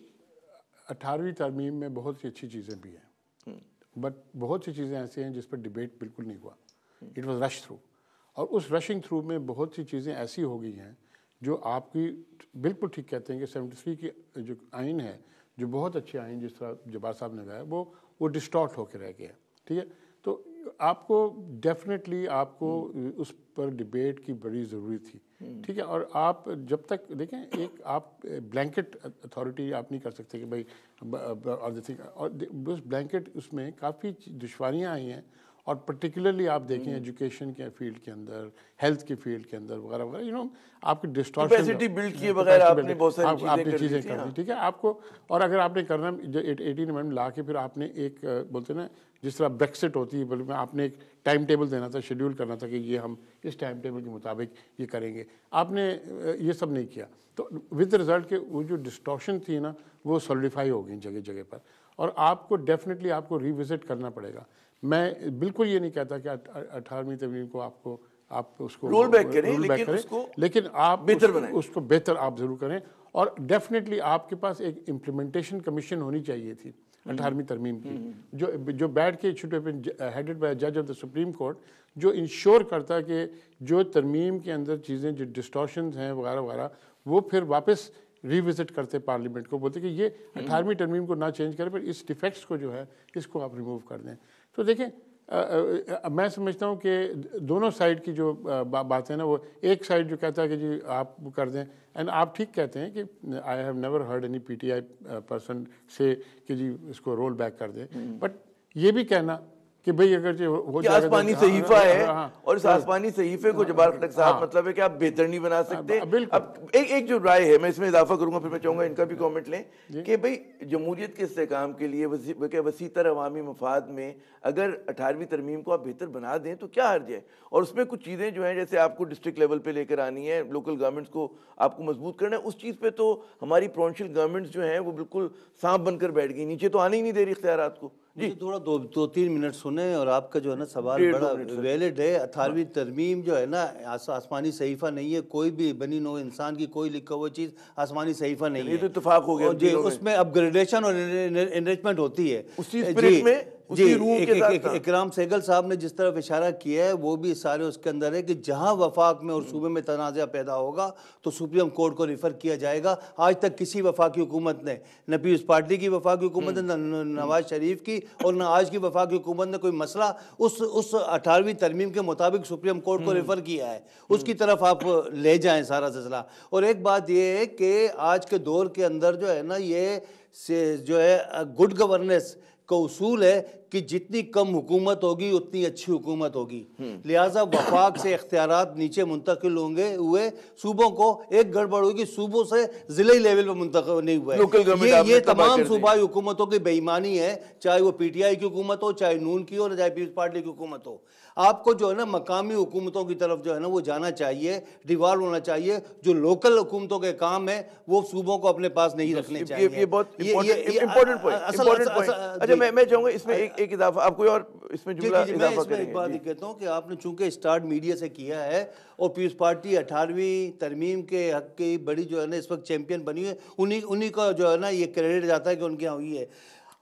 Speaker 2: 18ویں ترمیم میں بہت سی اچھی چیزیں بھی ہیں، بٹ بہت سی چیزیں ایسی ہیں جس پر ڈبیٹ بالکل نہیں ہوا. اٹ واز رش تھرو، اور اس رشنگ تھرو میں بہت سی چیزیں ایسی ہو گئی ہیں جو آپ کی بالکل ٹھیک کہتے ہیں کہ 73 کی جو آئین ہے، جو بہت اچھے آئین جس طرح جبار صاحب نے کہا وہ ڈسٹارٹ ہو کے رہ گیا. ٹھیک ہے، تو آپ کو ڈیفینیٹلی آپ کو اس پر ڈبیٹ کی بڑی ضروری تھی. ٹھیک ہے، اور آپ جب تک دیکھیں ایک آپ بلینکٹ اتھارٹی آپ نہیں کر سکتے کہ بھائی، اور اس بلینکٹ اس میں کافی دشواریاں آئی ہیں، اور پرٹیکولرلی آپ دیکھیں ایجوکیشن کے فیلڈ کے اندر، ہیلتھ کے فیلڈ کے اندر وغیرہ وغیرہ، آپ کی ڈسٹارشن
Speaker 1: کیپیسٹی بلڈ کیے بغیر آپ نے بہت ساری
Speaker 2: چیزیں کر دی. ٹھیک ہے، آپ کو، اور اگر آپ نے کرنا 18 امینڈمنٹ لا کے پھر آپ نے ایک بولتے نا جس طرح بریکسٹ ہوتی ہے، بلکہ آپ نے ایک ٹائم ٹیبل دینا تھا، شیڈیول کرنا تھا کہ یہ ہم اس ٹائم ٹیبل کے مطابق یہ کریں گے. آپ نے یہ سب نہیں کیا، تو ود رزلٹ کہ وہ جو ڈسٹارشن تھی نا وہ سولیڈیفائی ہو گئی جگہ جگہ پر، اور آپ کو ڈیفینیٹلی آپ کو ریوزٹ کرنا پڑے گا. میں بالکل یہ نہیں کہتا کہ 18ویں ترمیم کو آپ اس کو
Speaker 1: رول بیک کریں،
Speaker 2: لیکن آپ
Speaker 1: بہتر بنائیں،
Speaker 2: اس کو بہتر آپ ضرور کریں. اور ڈیفینیٹلی آپ کے پاس ایک امپلیمنٹیشن کمیشن ہونی چاہیے تھی 18ویں ترمیم کی، جو بیٹھ کے should have been headed by جج آف دا سپریم کورٹ، جو انشور کرتا ہے کہ جو ترمیم کے اندر چیزیں جو ڈسٹارشنز ہیں وغیرہ وغیرہ وہ پھر واپس ریوزٹ کرتے پارلیمنٹ کو، بولتے کہ یہ 18ویں ترمیم کو نہ چینج کریں، پر اس ڈیفیکٹس کو جو ہے اس کو آپ ریموو کر دیں. تو دیکھیں میں سمجھتا ہوں کہ دونوں سائڈ کی جو بات ہے نا، وہ ایک سائڈ جو کہتا ہے کہ جی آپ کر دیں، اینڈ آپ ٹھیک کہتے ہیں کہ I have never heard any P T I person سے کہ جی اس کو رول بیک کر دیں. بٹ یہ بھی کہنا کہ بھئی اگر وہ
Speaker 1: آسمانی صحیفہ ہے، اور اس آسمانی صحیفے کو جبار خٹک صاحب مطلب ہے کہ آپ بہتر نہیں بنا سکتے. اب ایک جو رائے ہے میں اس میں اضافہ کروں گا، پھر میں چاہوں گا ان کا بھی کامنٹ لیں کہ بھئی جمہوریت کے استحکام کے لیے وسیع تر عوامی مفاد میں اگر 18ویں ترمیم کو آپ بہتر بنا دیں تو کیا حرج ہے. اور اس میں کچھ چیزیں جو ہیں جیسے آپ کو ڈسٹرکٹ لیول پہ لے کر آنی ہے، لوکل گورنمنٹس کو آپ کو مضبوط کرنا ہے، اس چیز پہ تو ہماری پروونشل گورنمنٹس جو ہیں وہ بالکل سانپ بن کر بیٹھ گئی، نیچے تو آنے ہی نہیں دے رہی اختیارات کو.
Speaker 3: جی تھوڑا 2-3 منٹ سنیں، اور آپ کا جو ہے نا سوال بڑا ویلڈ ہے. 18ویں ترمیم جو ہے نا آسمانی صحیفہ نہیں ہے، کوئی بھی بنی نوع انسان کی کوئی لکھا ہوا چیز آسمانی صحیفہ نہیں ہے.
Speaker 1: یہ تو اتفاق ہو گیا
Speaker 3: جی، اس میں اپ گریڈیشن اور انریچمنٹ ہوتی ہے
Speaker 1: اسی اسپرٹ میں.
Speaker 3: جی اکرام سہگل صاحب نے جس طرف اشارہ کیا ہے وہ بھی سارے اس کے اندر ہے کہ جہاں وفاق میں اور صوبے میں تنازع پیدا ہوگا تو سپریم کورٹ کو ریفر کیا جائے گا. آج تک کسی وفاقی حکومت نے، نہ پیپلز پارٹی کی وفاقی حکومت نے، نہ نواز شریف کی، اور نہ آج کی وفاقی حکومت نے کوئی مسئلہ اس 18ویں ترمیم کے مطابق سپریم کورٹ کو ریفر کیا ہے. اس کی طرف آپ لے جائیں سارا سلسلہ. اور ایک بات یہ ہے کہ آج کے دور کے اندر جو ہے نا یہ جو ہے گڈ گورننس کا اصول ہے کہ جتنی کم حکومت ہوگی اتنی اچھی حکومت ہوگی، لہٰذا وفاق سے اختیارات نیچے منتقل ہوں گے ہوئے صوبوں کو، ایک گڑبڑ ہوگی صوبوں سے ضلعی لیول پہ منتقل نہیں ہوا ہے۔ یہ تمام صوبائی حکومتوں کی بے ایمانی ہے، چاہے وہ پی ٹی آئی کی حکومت ہو، چاہے نون کی ہو، چاہے پیپلز پارٹی کی حکومت ہو۔ آپ کو جو ہے نا مقامی حکومتوں کی طرف جو ہے نا وہ جانا چاہیے، ڈیوالو ہونا چاہیے، جو لوکل حکومتوں کے کام ہے وہ صوبوں کو اپنے پاس نہیں رکھنے چاہیے۔
Speaker 1: یہ بہت امپورٹنٹ پوائنٹ۔ اچھا میں چاہوں گا اس میں ایک اضافہ، آپ کوئی اور اس میں جملہ اضافہ کریں گے؟
Speaker 3: میں ایک بات یہ کہتا ہوں کہ آپ نے چونکہ اسٹارٹ میڈیا سے کیا ہے اور پیپلز پارٹی 18ویں ترمیم کے حق کی بڑی جو ہے نا اس وقت چیمپئن بنی ہے، انہی کا جو ہے نا یہ کریڈٹ جاتا ہے کہ ان کے یہاں ہوئی ہے۔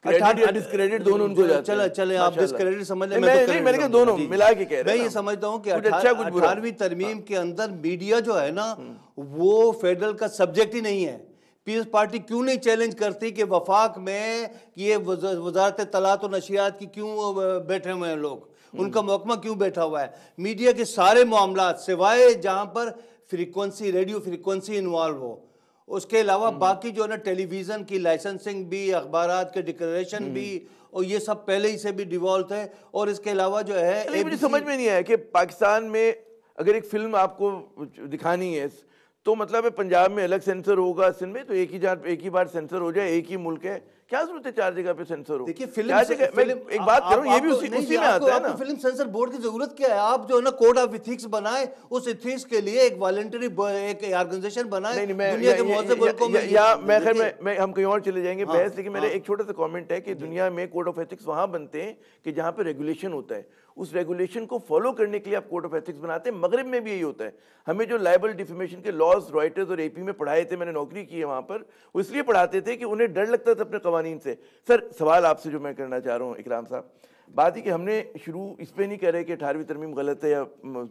Speaker 1: ڈسکریڈٹ دونوں ان کو جاتے ہیں۔
Speaker 3: چلیں آپ ڈسکریڈٹ سمجھ لیں،
Speaker 1: میں نے کہا دونوں ملا کے کہہ رہا ہوں۔
Speaker 3: میں یہ سمجھتا ہوں کہ 18ویں ترمیم کے اندر میڈیا جو ہے نا وہ فیڈرل کا سبجیکٹ ہی نہیں ہے۔ پیپلز پارٹی کیوں نہیں چیلنج کرتی کہ وفاق میں یہ وزارت اطلاعات و نشریات کی کیوں بیٹھے ہوئے ہیں لوگ، ان کا محکمہ کیوں بیٹھا ہوا ہے؟ میڈیا کے سارے معاملات سوائے جہاں پر فریکوینسی، ریڈیو فریکوینسی انوالو ہو، اس کے علاوہ باقی جو ہے نا ٹیلی ویژن کی لائسنسنگ بھی، اخبارات کے ڈکلریشن بھی، اور یہ سب پہلے ہی سے بھی ڈیوالو ہے۔ اور اس کے علاوہ جو ہے
Speaker 1: مجھے سمجھ میں نہیں آیا کہ پاکستان میں اگر ایک فلم آپ کو دکھانی ہے تو مطلب ہے پنجاب میں الگ سینسر ہوگا، سندھ میں تو ایک ہی بار سینسر ہو جائے، ایک ہی ملک ہے، کیا ضرورت ہے 4 جگہ پہ سینسر ہو؟
Speaker 3: دیکھیے
Speaker 1: ایک بات کروں، یہ بھی اسی میں آتا ہے نا۔
Speaker 3: فلم سینسر بورڈ کی ضرورت کیا ہے؟ آپ جو ہے نا کوڈ آف ایتھکس بنائے، اس ایتھکس کے لیے ایک والنٹری ایک آرگنائزیشن بنائے دنیا کے مہذب ملکوں میں۔
Speaker 1: یا میں ہم کہیں اور چلے جائیں گے بحث، لیکن میرا ایک چھوٹا سا کامنٹ ہے کہ دنیا میں کوڈ آف ایتھکس وہاں بنتے ہیں کہ جہاں پہ ریگولیشن ہوتا ہے، اس ریگولیشن کو فالو کرنے کے لیے آپ کوڈ آف ایتھکس بناتے ہیں۔ مغرب میں بھی یہی ہوتا ہے۔ ہمیں جو لائبل ڈیفیمیشن کے لاز رائٹرز اور اے پی میں پڑھائے تھے، میں نے نوکری کی ہے وہاں پر، وہ اس لیے پڑھاتے تھے کہ انہیں ڈر لگتا تھا اپنے قوانین سے۔ سر سوال آپ سے جو میں کرنا چاہ رہا ہوں اکرام صاحب، بات یہ کہ ہم نے شروع اس پہ نہیں کر رہے کہ 18ویں ترمیم غلط ہے یا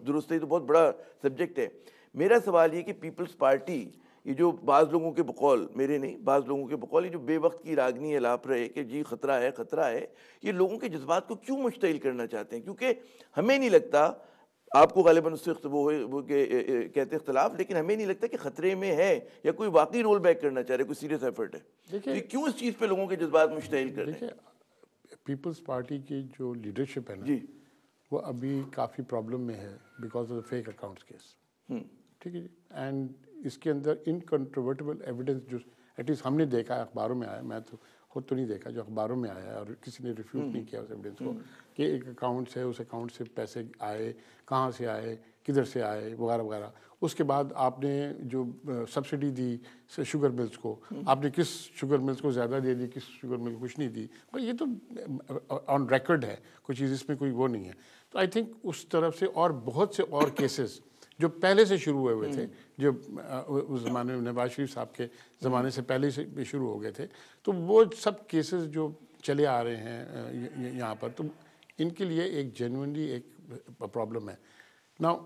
Speaker 1: درست ہے، یہ تو بہت بڑا سبجیکٹ ہے۔ میرا سوال یہ کہ پیپلز پارٹی، یہ جو بعض لوگوں کے بقول، میرے نہیں، بعض لوگوں کے بقول، یہ جو بے وقت کی راگنی الاپ رہے کہ جی خطرہ ہے، یہ لوگوں کے جذبات کو کیوں مشتعل کرنا چاہتے ہیں؟ کیونکہ ہمیں نہیں لگتا، آپ کو غالباً اس سے کہتے اختلاف، لیکن ہمیں نہیں لگتا کہ خطرے میں ہے یا کوئی واقعی رول بیک کرنا چاہ رہے، کوئی سیریس ایفرٹ ہے۔ کیوں اس چیز پہ لوگوں کے جذبات مشتعل کر رہے ہیں؟
Speaker 2: پیپلز پارٹی کی جو لیڈرشپ ہے نا، وہ ابھی کافی پرابلم میں ہے because of the fake accounts case, ٹھیک ہے جی۔ اینڈ اس کے اندر انکنٹروورٹیبل ایویڈنس جو ایٹ لیسٹ ہم نے دیکھا ہے، اخباروں میں آیا، میں تو خود تو نہیں دیکھا، جو اخباروں میں آیا ہے اور کسی نے ریفیوٹ نہیں کیا اس ایویڈنس کو، کہ ایک اکاؤنٹ سے، اس اکاؤنٹ سے پیسے آئے، کہاں سے آئے، کدھر سے آئے، وغیرہ وغیرہ۔ اس کے بعد آپ نے جو سبسڈی دی شوگر ملز کو، آپ نے کس شوگر ملز کو زیادہ دے دی، کس شوگر مل کو کچھ نہیں دی، پر یہ تو آن ریکارڈ ہے، کوئی چیز اس میں کوئی وہ نہیں ہے۔ تو آئی تھنک اس طرف سے اور بہت سے اور کیسز جو پہلے سے شروع ہوئے تھے، جو اس زمانے میں نواز شریف صاحب کے زمانے سے پہلے سے شروع ہو گئے تھے، تو وہ سب کیسز جو چلے آ رہے ہیں یہاں پر، تو ان کے لیے ایک جینوئنلی ایک پرابلم ہے۔ ناؤ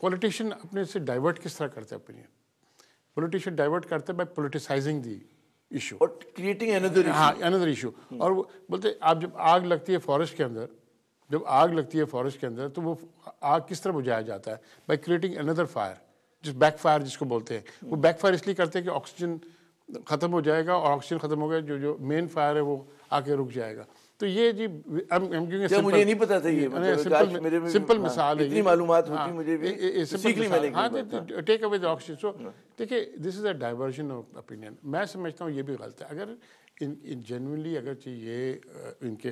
Speaker 2: پولیٹیشین اپنے سے ڈائیورٹ کس طرح کرتے ہیں اپنی؟ پولیٹیشین ڈائیورٹ کرتے ہیں بائی پولیٹیسائزنگ دی ایشو اور
Speaker 1: کریٹنگ another
Speaker 2: ایشو۔ اور وہ بولتے آپ جب آگ لگتی ہے فارسٹ کے اندر، تو وہ آگ کس طرح بجھایا جاتا ہے؟ بائی کریٹنگ اندر فائر، جس بیک فائر جس کو بولتے ہیں۔ وہ بیک فائر اس لیے کرتے ہیں کہ آکسیجن ختم ہو جائے گا، اور آکسیجن ختم ہو گیا جو مین فائر ہے وہ آ کے رک جائے گا۔ تو یہ جی
Speaker 1: مجھے نہیں پتا تھا، یہ
Speaker 2: سمپل مثال ہے،
Speaker 1: اتنی معلومات ہوتی مجھے بھی سیکھ لی میں نے۔
Speaker 2: ہاں، ٹیک اوے دی آکسیجن۔ سو دیکھیے دس از اے ڈائیورژن آف اوپینین۔ میں سمجھتا ہوں یہ بھی غلط ہے۔ اگر جینوئنلی اگرچہ یہ ان کے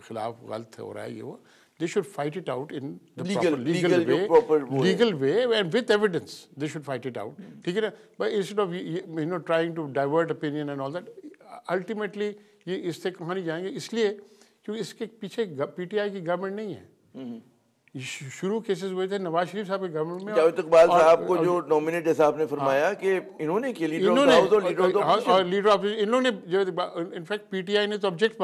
Speaker 2: خلاف غلط ہو رہا ہے، یہ وہ they should fight it out in the legal way and with evidence they should fight it out، ٹھیک ہے نا؟ but instead of trying to divert opinion and all that، ultimately یہ اس سے کہاں نہیں جائیں گے، اس لیے کیونکہ اس کے پیچھے پی ٹی آئی کی گورنمنٹ نہیں ہے۔ شروع کیسز ہوئے تھے نواز شریف صاحب کی گورنمنٹ میں،
Speaker 1: جاوید اقبال صاحب کو جو نومینیٹ جیسا آپ نے فرمایا کہ انہوں نے کیا، لیڈر
Speaker 2: آف انہوں نے جو انفیکٹ پی ٹی آئی نے تو آبجیکٹ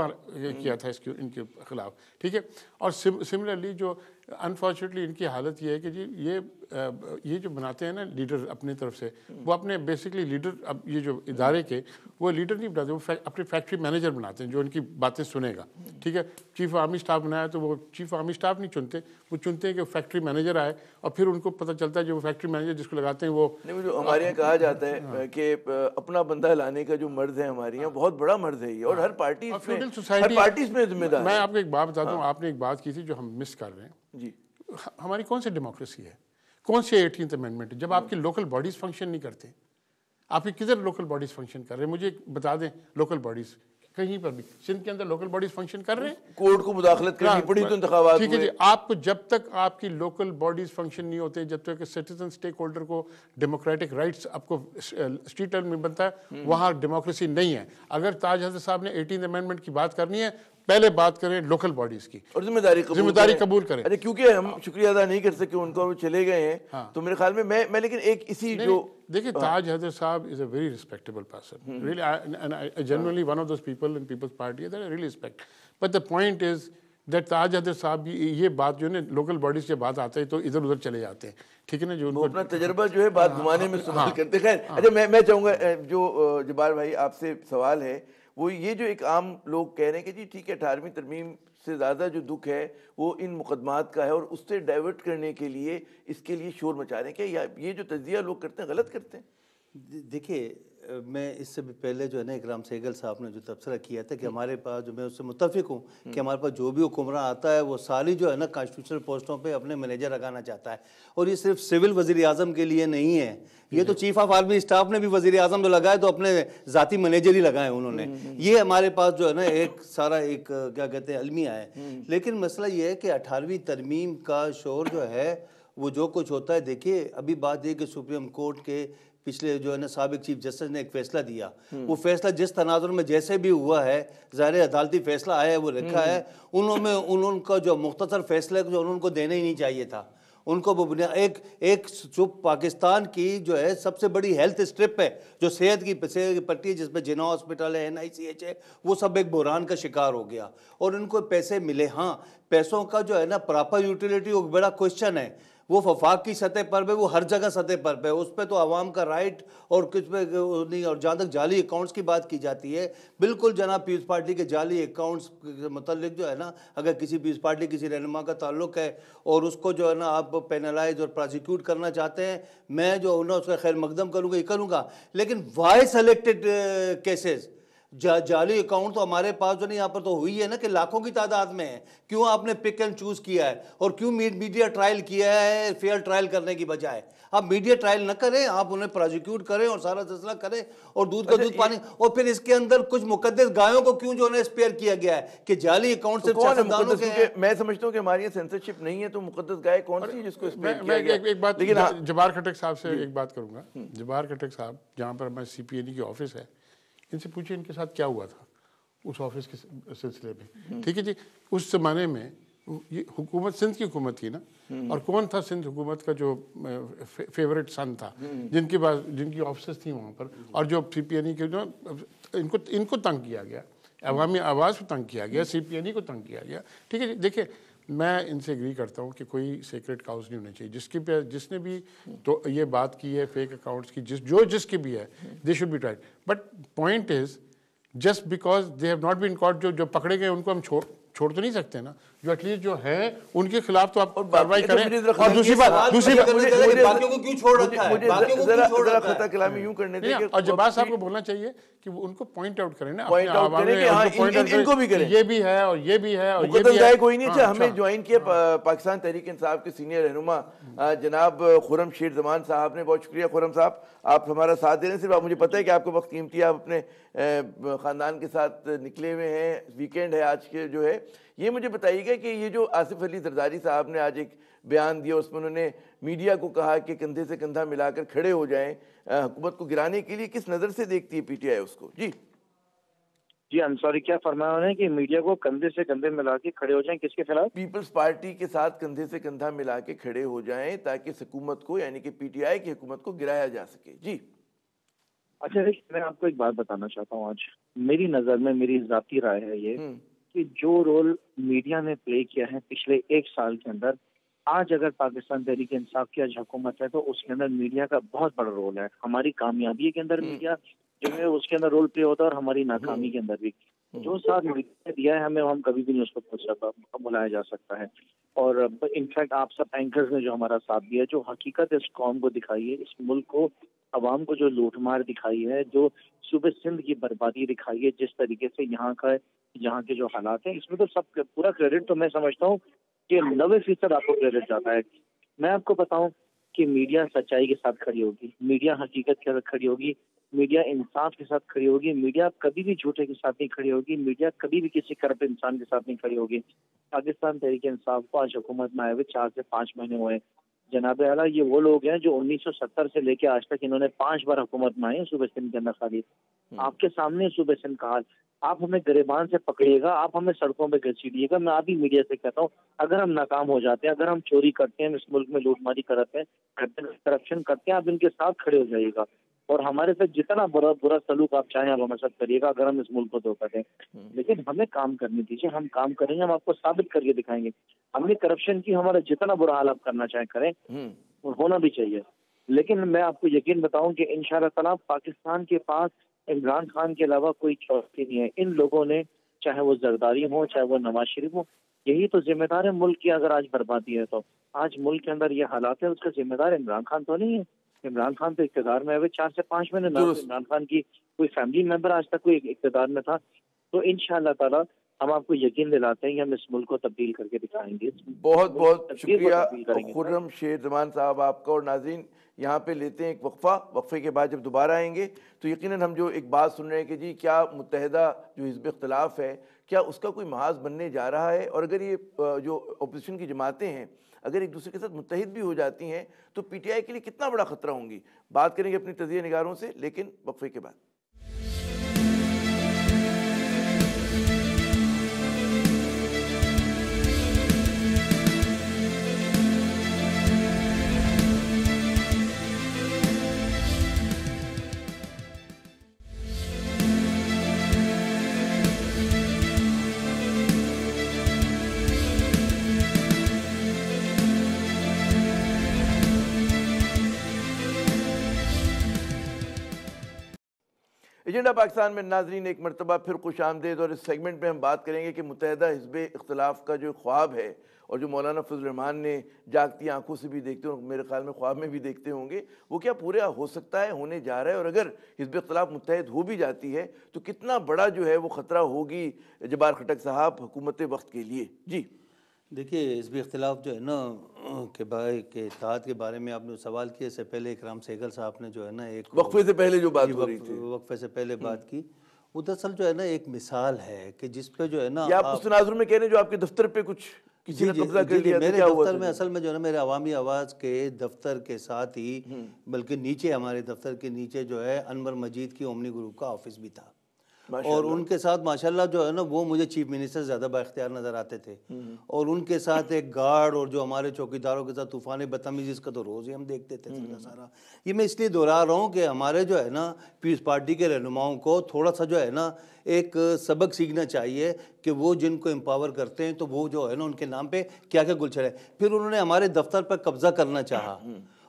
Speaker 2: کیا تھا ان کے خلاف، ٹھیک ہے۔ اور سملرلی جو انفارچونیٹلی ان کی حالت یہ ہے کہ جی یہ جو بناتے ہیں نا لیڈر اپنی طرف سے، وہ اپنے بیسکلی لیڈر، اب یہ جو ادارے کے وہ لیڈر نہیں بناتے، وہ اپنے فیکٹری مینیجر بناتے ہیں جو ان کی باتیں سنے گا. ٹھیک ہے، چیف آرمی اسٹاف بنایا تو وہ چیف آرمی اسٹاف نہیں چنتے، وہ چنتے ہیں کہ فیکٹری مینیجر آئے، اور پھر ان کو پتہ چلتا ہے جو وہ فیکٹری مینیجر جس کو لگاتے ہیں وہ
Speaker 1: جو ہمارے یہاں کہا جاتا ہے کہ اپنا بندہ لانے کا جو مرض ہے ہمارے یہاں بہت بڑا مرض ہے یہ، اور ہر پارٹی اس میں ذمہ دار ہے.
Speaker 2: میں آپ کو ایک بات بتاتا ہوں، آپ نے ایک بات کی تھی جو ہم مس کر رہے ہیں.
Speaker 1: جی،
Speaker 2: ہماری کون سی ڈیموکریسی ہے، کون سی 18th امینڈمنٹ ہے جب آپ کی لوکل باڈیز فنکشن نہیں کرتے؟ آپ کی کدھر لوکل باڈیز فنکشن کر رہے ہیں؟ مجھے بتا دیں لوکل باڈیز کہیں پر بھی سندھ کے اندر لوکل باڈیز فنکشن کر رہے ہیں؟
Speaker 1: کورٹ کو مداخلت کرنی پڑی تو انتخابات
Speaker 2: ٹھیک ہے جی. آپ کو جب تک آپ کی لوکل باڈیز فنکشن نہیں ہوتے، جب تک سٹیزن اسٹیک ہولڈر کو ڈیموکریٹک رائٹس آپ کو اسٹریٹ لیول میں بنتا ہے، وہاں ڈیموکریسی نہیں ہے. اگر تاج حضرت صاحب نے 18th امینڈمنٹ کی بات کرنی ہے، پہلے بات کریں لوکل باڈیز کی
Speaker 1: اور ذمہ داری
Speaker 2: قبول کریں.
Speaker 1: اچھا، کیونکہ ہم شکریہ ادا نہیں کر سکے ان کو، وہ چلے گئے ہیں، تو میرے خیال میں لیکن ایک اسی جو
Speaker 2: دیکھیں تاج حضرت صاحب is a very respectable person. Really, and I genuinely one of those people in People's Party that I really respect. But the point is that تاج حضرت صاحب یہ بات جو ہے نا لوکل باڈیز سے بات آتے ہیں تو ادھر ادھر چلے جاتے ہیں. ٹھیک ہے نا، جو
Speaker 1: وہ اپنا تجربہ جو ہے بات گھمانے میں استعمال کرتے. خیر، اچھا میں چاہوں گا جو جبار بھائی آپ سے سوال ہے وہ یہ جو ایک عام لوگ کہہ رہے ہیں کہ جی ٹھیک ہے 18ویں ترمیم سے زیادہ جو دکھ ہے وہ ان مقدمات کا ہے، اور اس سے ڈائیورٹ کرنے کے لیے اس کے لیے شور مچا رہے ہیں. کیا یہ جو تجزیہ لوگ کرتے ہیں غلط کرتے ہیں؟
Speaker 3: دیکھیے، میں اس سے بھی پہلے جو ہے نا اکرام سہگل صاحب نے جو تبصرہ کیا تھا کہ ہمارے پاس، جو میں اس سے متفق ہوں کہ ہمارے پاس جو بھی حکمراں آتا ہے وہ ساری جو ہے نا کانسٹیٹیوشنل پوسٹوں پہ اپنے مینیجر لگانا چاہتا ہے، اور یہ صرف سول وزیر اعظم کے لیے نہیں ہے. یہ تو چیف آف آرمی اسٹاف نے بھی وزیر اعظم جو لگائے تو اپنے ذاتی مینیجر ہی لگائے انہوں نے. یہ ہمارے پاس جو ہے نا ایک سارا ایک کیا کہتے ہیں المیہ ہے. لیکن مسئلہ یہ ہے کہ 18ویں ترمیم کا شور جو ہے وہ جو کچھ ہوتا ہے، دیکھیے ابھی بات یہ کہ سپریم کورٹ کے پچھلے جو ہے نا سابق چیف جسٹس نے ایک فیصلہ دیا، وہ فیصلہ جس تناظر میں جیسے بھی ہوا ہے، ظاہر عدالتی فیصلہ آیا ہے وہ رکھا ہے. انہوں کا جو مختصر فیصلہ جو انہوں کو دینا ہی نہیں چاہیے تھا. ان کو ایک جو پاکستان کی جو ہے سب سے بڑی ہیلتھ اسٹرپ ہے، جو صحت کی پٹی ہے، جس پہ جناح ہاسپٹل ہے، NICH ہے، وہ سب ایک بحران کا شکار ہو گیا اور ان کو پیسے ملے. ہاں، پیسوں کا جو ہے نا پراپر یوٹیلیٹی ایک بڑا کوشچن ہے. وہ وفاق کی سطح پر بھی، وہ ہر جگہ سطح پر پہ، اس پہ تو عوام کا رائٹ اور کچھ پہ نہیں. اور جہاں تک جعلی اکاؤنٹس کی بات کی جاتی ہے، بالکل جناب پیپلز پارٹی کے جعلی اکاؤنٹس کے متعلق جو ہے نا، اگر کسی پیپلز پارٹی کسی رہنما کا تعلق ہے اور اس کو جو ہے نا آپ پینلائز اور پراسیکیوٹ کرنا چاہتے ہیں، میں جو ہے نا اس کا خیر مقدم کروں گا، یہ کروں گا. لیکن وائی سلیکٹڈ کیسز جعلی اکاؤنٹ تو ہمارے پاس جو نہیں یہاں پر تو ہوئی ہے نا کہ لاکھوں کی تعداد میں ہے. کیوں آپ نے پک اینڈ چوز کیا ہے اور کیوں میڈیا ٹرائل کیا ہے فیئر ٹرائل کرنے کی بجائے؟ آپ میڈیا ٹرائل نہ کریں، آپ انہیں پروسیکیوٹ کریں اور سارا سلسلہ کریں اور دودھ کا دودھ پانی. اور پھر اس کے اندر کچھ مقدس گایوں کو کیوں جو ہے اسپیئر کیا گیا ہے کہ جعلی اکاؤنٹ صرف سیاستدانوں کے ہیں؟
Speaker 1: میں سمجھتا ہوں کہ ہماری یہاں سینسرشپ نہیں ہے، تو مقدس گائے کون سی جس کو اسپیئر کیا گیا؟
Speaker 2: ایک بات جبار کھٹک صاحب سے ایک بات کروں گا. جبار کھٹک صاحب جہاں پر ہمارے CPNE کی آفس ہے، ان سے پوچھیں ان کے ساتھ کیا ہوا تھا اس آفس کے سلسلے میں. ٹھیک ہے جی، اس زمانے میں یہ حکومت سندھ کی حکومت تھی نا، اور کون تھا سندھ حکومت کا جو فیورٹ سن تھا، جن کی آفسز تھیں وہاں پر، اور جو CPNE کے جو ان کو تنگ کیا گیا، عوامی آواز کو تنگ کیا گیا، CPNE کو تنگ کیا گیا. ٹھیک ہے جی، دیکھیں میں ان سے ایگری کرتا ہوں کہ کوئی سیکرٹ کاؤز نہیں ہونا چاہیے. جس نے بھی تو یہ بات کی ہے فیک اکاؤنٹس کی، جس کی بھی ہے، they should be tried. But point is just because they have not been caught, جو پکڑے گئے ان کو ہم چھوڑ تو نہیں سکتے نا. جو ایٹ لیسٹ جو ہیں ان کے خلاف تو آپ کارروائی کریں. اور دوسری بات
Speaker 3: باقیوں کو کیوں چھوڑ رکھا ہے؟
Speaker 1: ذرا خطا کلامی یوں کرنے دیں.
Speaker 2: اور جبار صاحب کو بولنا چاہیے کہ وہ ان کو پوائنٹ آؤٹ کریں نا،
Speaker 1: ان کو بھی کریں،
Speaker 2: یہ بھی ہے اور یہ بھی ہے اور یہ بھی
Speaker 1: مقدس
Speaker 2: ہے.
Speaker 1: گائے کوئی نہیں. اچھا، ہمیں جوائن کیا پاکستان تحریک انصاف کے سینئر رہنما جناب خرم شیر زمان صاحب نے. بہت شکریہ خرم صاحب، آپ ہمارا ساتھ دے رہے ہیں. صرف مجھے پتہ ہے کہ آپ کو وقت قیمتی ہے، آپ اپنے خاندان کے ساتھ نکلے ہوئے ہیں، ویکینڈ ہے آج کے جو ہے. یہ مجھے بتائیے گا کہ یہ جو آصف علی زرداری صاحب نے آج ایک بیان دیا، اس میں انہوں نے میڈیا کو کہا کہ کندھے سے کندھا ملا کر کھڑے ہو جائیں حکومت کو گرانے کے لیے، کس نظر سے دیکھتی ہے PTI اس کو؟ جی
Speaker 5: انصاری، کیا فرمایا انہوں نے کہ میڈیا کو کندھے سے کندھے ملا کے کھڑے ہو جائیں؟ کس کے خلاف؟
Speaker 1: پیپلز پارٹی کے ساتھ کندھے سے کندھا ملا کے کھڑے ہو جائیں تاکہ اس حکومت کو، یعنی کہ PTI کی حکومت کو گرایا جا سکے. جی
Speaker 5: اچھا، میں آپ کو ایک بات بتانا چاہتا ہوں. آج میری نظر میں، میری ذاتی رائے ہے یہ کہ جو رول میڈیا نے پلے کیا ہے پچھلے ایک سال کے اندر، آج اگر پاکستان تحریک انصاف کی آج حکومت ہے تو اس کے اندر میڈیا کا بہت بڑا رول ہے. ہماری کامیابی کے اندر میڈیا جو ہے اس کے اندر رول پلے ہوتا ہے اور ہماری ناکامی کے اندر بھی. جو ساتھ میڈیا نے دیا ہے ہمیں، ہم کبھی بھی نہیں اس کو بلایا جا سکتا ہے. اور انفیکٹ آپ سب اینکرز نے جو ہمارا ساتھ دیا، جو حقیقت اس قوم کو دکھائی ہے، اس ملک کو، عوام کو جو لوٹ مار دکھائی ہے، جو صوبے سندھ کی بربادی دکھائی ہے، جس طریقے سے یہاں کے جو حالات ہیں، اس میں تو سب پورا کریڈٹ تو میں سمجھتا ہوں کہ 90% آپ کو کریڈٹ جاتا ہے. میں آپ کو بتاؤں کہ میڈیا سچائی کے ساتھ کھڑی ہوگی، میڈیا حقیقت کے ساتھ کھڑی ہوگی، میڈیا انصاف کے ساتھ کھڑی ہوگی، میڈیا کبھی بھی جھوٹے کے ساتھ نہیں کھڑی ہوگی، میڈیا کبھی بھی کسی کرپٹ انسان کے ساتھ نہیں کھڑی ہوگی. پاکستان تحریک انصاف کو آج حکومت میں آئے ہوئے 4 سے 5 مہینے ہوئے. جناب اعلیٰ، یہ وہ لوگ ہیں جو 1970 سے لے کے آج تک انہوں نے 5 بار حکومت میں آئے ہیں صوبے سندھ کے اندر. خالی آپ کے سامنے صوبے سندھ کا حال، آپ ہمیں گریبان سے پکڑیے گا، آپ ہمیں سڑکوں پہ گھسیٹیے گا. میں ابھی میڈیا سے کہتا ہوں، اگر ہم ناکام ہو جاتے ہیں، اگر ہم چوری کرتے ہیں، اس ملک میں لوٹ ماری کرتے ہیں، کرپشن کرتے ہیں، آپ ان کے ساتھ کھڑے ہو جائیے گا اور ہمارے ساتھ جتنا برا سلوک آپ چاہیں آپ ہمارے ساتھ کریے گا اگر ہم اس ملک کو دھوکہ دیں. لیکن ہمیں کام کرنے دیجیے، ہم کام کریں گے، ہم آپ کو ثابت کر کے دکھائیں گے. ہم نے کرپشن کی ہمارا جتنا برا حال آپ کرنا چاہیں کریں، ہونا بھی چاہیے. لیکن میں آپ کو یقین بتاؤں کہ انشاءاللہ تعالیٰ پاکستان کے پاس عمران خان کے علاوہ کوئی چوکی نہیں ہے. ان لوگوں نے، چاہے وہ زرداری ہوں، چاہے وہ نواز شریف ہوں، یہی تو ذمہ دار ہے ملک کی. اگر آج بربادی ہے تو آج ملک کے اندر یہ حالات ہے، اس کا ذمہ دار عمران خان تو نہیں ہے. عمران خان تو اقتدار میں ہوئے 4 سے 5 مہینے، عمران خان کی کوئی فیملی ممبر آج تک کوئی اقتدار میں تھا. تو انشاءاللہ تعالیٰ ہم آپ کو یقین دلاتے ہیں کہ ہم اس ملک کو تبدیل کر کے دکھائیں گے.
Speaker 1: بہت بہت شکریہ خرم شیر زمان صاحب آپ کا. اور ناظرین، یہاں پہ لیتے ہیں ایک وقفہ. وقفے کے بعد جب دوبارہ آئیں گے تو یقیناً ہم جو ایک بات سن رہے ہیں کہ جی کیا متحدہ جو حزب اختلاف ہے، کیا اس کا کوئی محاذ بننے جا رہا ہے؟ اور اگر یہ جو اپوزیشن کی جماعتیں ہیں اگر ایک دوسرے کے ساتھ متحد بھی ہو جاتی ہیں تو پی ٹی آئی کے لیے کتنا بڑا خطرہ ہوں گی. بات کریں گے اپنی تجزیہ نگاروں سے، لیکن وقفے کے بعد. ایجنڈا پاکستان میں ناظرین ایک مرتبہ پھر خوش آمدید. اور اس سیگمنٹ میں ہم بات کریں گے کہ متحدہ حزب اختلاف کا جو خواب ہے اور جو مولانا فضل الرحمان نے جاگتی آنکھوں سے بھی دیکھتے ہیں، میرے خیال میں خواب میں بھی دیکھتے ہوں گے، وہ کیا پورا ہو سکتا ہے، ہونے جا رہا ہے؟ اور اگر حزب اختلاف متحد ہو بھی جاتی ہے تو کتنا بڑا جو ہے وہ خطرہ ہوگی جبار خٹک صاحب حکومت وقت کے لیے؟ جی
Speaker 3: دیکھیے، حزب اختلاف جو ہے نا کہ اتحاد کے بارے میں آپ نے سوال کیا، اس سے پہلے اکرام سہگل صاحب نے جو ہے نا ایک
Speaker 1: وقفے سے پہلے جو بات ہو رہی تھی،
Speaker 3: وقفے سے پہلے بات کی، وہ دراصل جو ہے نا ایک مثال ہے کہ جس پہ جو ہے نا
Speaker 1: آپ اس تناظر میں کہہ رہے ہیں جو آپ کے دفتر پہ کچھ کسی نے قبضہ کر لیا،
Speaker 3: میرے دفتر میں اصل میں جو ہے نا میرے عوامی آواز کے دفتر کے ساتھ ہی بلکہ نیچے ہمارے دفتر کے نیچے جو ہے انور مجید کی اومنی گروپ کا آفس بھی تھا. اور ان کے ساتھ ماشاءاللہ جو ہے نا وہ مجھے چیف منسٹر زیادہ با اختیار نظر آتے تھے. اور ان کے ساتھ ایک گارڈ اور جو ہمارے چوکیداروں کے ساتھ طوفان بدتمیزی اس کا تو روز ہی ہم دیکھتے تھے سارا. یہ میں اس لیے دہرا رہا ہوں کہ ہمارے جو ہے نا پیپلز پارٹی کے رہنماؤں کو تھوڑا سا جو ہے نا ایک سبق سیکھنا چاہیے کہ وہ جن کو امپاور کرتے ہیں تو وہ جو ہے نا ان کے نام پہ کیا کیا گلچھڑ ہے. پھر انہوں نے ہمارے دفتر پر قبضہ کرنا چاہا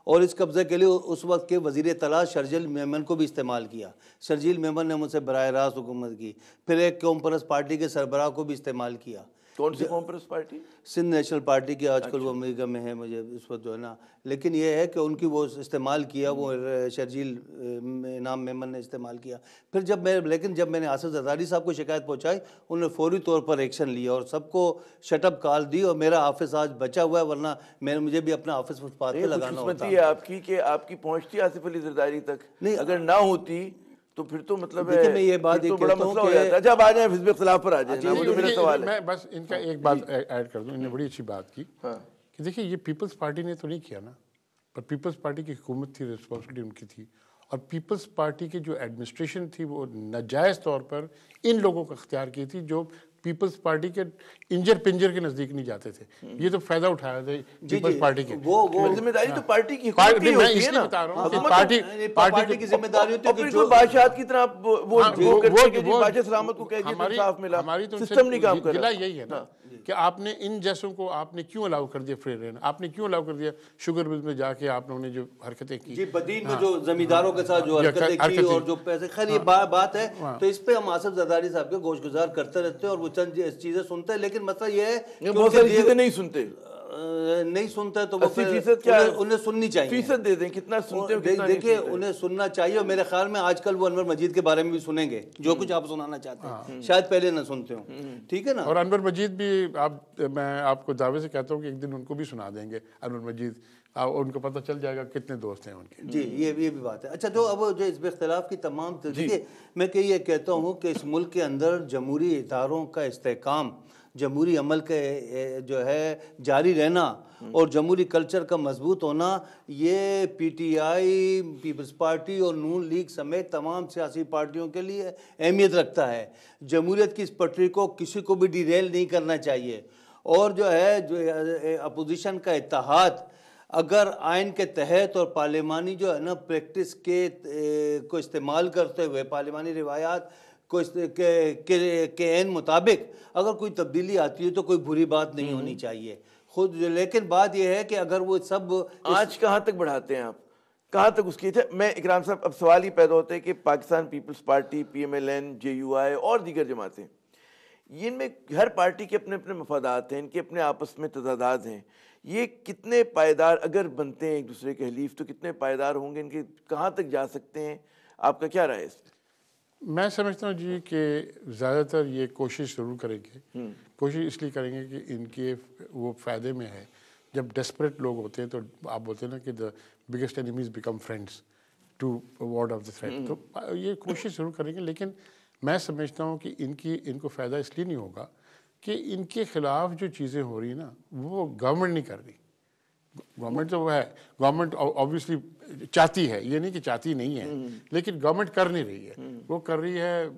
Speaker 3: اور اس قبضے کے لیے اس وقت کے وزیر اطلاع شرجیل میمن کو بھی استعمال کیا. شرجیل میمن نے مجھ سے براہ راست حکومت کی. پھر ایک قوم پرست پارٹی کے سربراہ کو بھی استعمال کیا.
Speaker 1: کون سی قوم پرست پارٹی؟
Speaker 3: سندھ نیشنل پارٹی کی، آج کل وہ امریکہ میں ہے مجھے اس وقت جو ہے نا. لیکن یہ ہے کہ ان کی وہ استعمال کیا، وہ شرجیل انعام میمن نے استعمال کیا. پھر جب میں نے آصف زرداری صاحب کو شکایت پہنچائی، انہوں نے فوری طور پر ایکشن لیا اور سب کو شٹ اپ کال دی. اور میرا آفس آج بچا ہوا ہے، ورنہ مجھے بھی اپنا آفس فٹ پاتھ پہ لگانا ہوتا.
Speaker 1: قسمتی ہے آپ کی کہ آپ کی پہنچتی آصف علی زرداری تک. نہیں اگر نہ ہوتی تو پھر تو مطلب ہے
Speaker 3: میں یہ بات
Speaker 1: تو بڑا مسئلہ ہو جاتا ہے. جب آ جائیں حزب اختلاف پر آ جائیں. وہ جو میرا سوال ہے،
Speaker 2: میں بس ان کا ایک بات ایڈ کر دوں. انہوں نے بڑی اچھی بات کی کہ دیکھیے یہ پیپلز پارٹی نے تو نہیں کیا نا، پر پیپلز پارٹی کی حکومت تھی، رسپانسبلٹی ان کی تھی. اور پیپلز پارٹی کی جو ایڈمنسٹریشن تھی وہ ناجائز طور پر ان لوگوں کو اختیار کی تھی جو پیپلز پارٹی کے انجر پنجر کے نزدیک نہیں جاتے تھے. یہ تو فائدہ اٹھایا تھا پیپلز پارٹی کے.
Speaker 1: وہ ذمہ داری تو پارٹی کی ہوتی ہے.
Speaker 2: میں اس لیے بتا رہا ہوں کہ
Speaker 3: پارٹی کی ذمہ داری ہوتی ہے
Speaker 1: کہ بادشاہت کی طرح وہ کرتے کہ بادشاہ سلامت کو کہہ کے انصاف ملا،
Speaker 2: ہماری تو
Speaker 1: سسٹم نہیں کام کر رہا.
Speaker 2: یہی ہے نا کہ آپ نے ان جیسوں کو آپ نے کیوں الاؤ کر دیا فری رین, آپ نے کیوں الاؤ کر دیا شوگر ملز میں جا کے آپ لوگوں نے جو حرکتیں کی,
Speaker 3: جی بدین میں جو زمینداروں کے ساتھ جو حرکتیں کی اور جو پیسے, خیر یہ بات ہے. تو اس پہ ہم آصف زرداری صاحب کے گوش گزار کرتے رہتے ہیں اور وہ چند چیزیں سنتے ہیں, لیکن مسئلہ یہ ہے کہ
Speaker 1: بہت ساری چیزیں نہیں سنتے,
Speaker 3: نہیں سنتا تو وہ
Speaker 1: 80% کیا
Speaker 3: انہیں سننی چاہیے,
Speaker 1: فیصد دے دیں کتنا سنتے ہو کتنا نہیں.
Speaker 3: دیکھیے انہیں سننا چاہیے, اور میرے خیال میں آج کل وہ انور مجید کے بارے میں بھی سنیں گے جو کچھ آپ سنانا چاہتے ہیں, شاید پہلے نہ سنتے ہوں, ٹھیک ہے نا.
Speaker 2: اور انور مجید بھی میں آپ کو دعوے سے کہتا ہوں کہ ایک دن ان کو بھی سنا دیں گے انور مجید, ان کو پتہ چل جائے گا کتنے دوست ہیں ان کے.
Speaker 3: جی یہ بھی بات ہے. اچھا جو اب جو اس اختلاف کی تمام, دیکھیے میں کہ یہ کہتا ہوں کہ اس ملک کے اندر جمہوری اداروں کا استحکام, جمہوری عمل کے جو ہے جاری رہنا اور جمہوری کلچر کا مضبوط ہونا, یہ P T I, Peoples Party اور نون لیگ سمیت تمام سیاسی پارٹیوں کے لیے اہمیت رکھتا ہے. جمہوریت کی اس پٹری کو کسی کو بھی ڈیریل نہیں کرنا چاہیے, اور جو ہے جو اپوزیشن کا اتحاد اگر آئین کے تحت اور پارلیمانی جو ہے نا پریکٹس کو استعمال کرتے ہوئے, پارلیمانی روایات کو کے عین مطابق اگر کوئی تبدیلی آتی ہے تو کوئی بری بات نہیں ہونی چاہیے خود. لیکن بات یہ ہے کہ اگر وہ سب
Speaker 1: آج کہاں تک بڑھاتے ہیں آپ, کہاں تک اس کی تھے. میں اکرام صاحب اب سوال ہی پیدا ہوتا ہے کہ Pakistan Peoples Party, P M L N, J U I اور دیگر جماعتیں, ان میں ہر پارٹی کے اپنے اپنے مفادات ہیں, ان کے اپنے آپس میں تضادات ہیں, یہ کتنے پائیدار اگر بنتے ہیں ایک دوسرے کے حلیف تو کتنے پائیدار ہوں گے, ان کے کہاں تک جا سکتے ہیں, آپ کا کیا رائے ہے اس پہ؟
Speaker 2: میں سمجھتا ہوں جی کہ زیادہ تر یہ کوشش ضرور کریں گے, کوشش اس لیے کریں گے کہ ان کے وہ فائدے میں ہے. جب ڈیسپریٹ لوگ ہوتے ہیں تو آپ بولتے ہیں نا کہ the biggest enemies become friends toward of the threat, تو یہ کوشش ضرور کریں گے. لیکن میں سمجھتا ہوں کہ ان کو فائدہ اس لیے نہیں ہوگا کہ ان کے خلاف جو چیزیں ہو رہی ہیں نا وہ گورنمنٹ نہیں کر رہی. گورنمنٹ تو وہ ہے, گورنمنٹ اوبیسلی چاہتی ہے, یہ نہیں کہ چاہتی نہیں ہے, لیکن گورنمنٹ کر نہیں رہی ہے. وہ کر رہی ہے,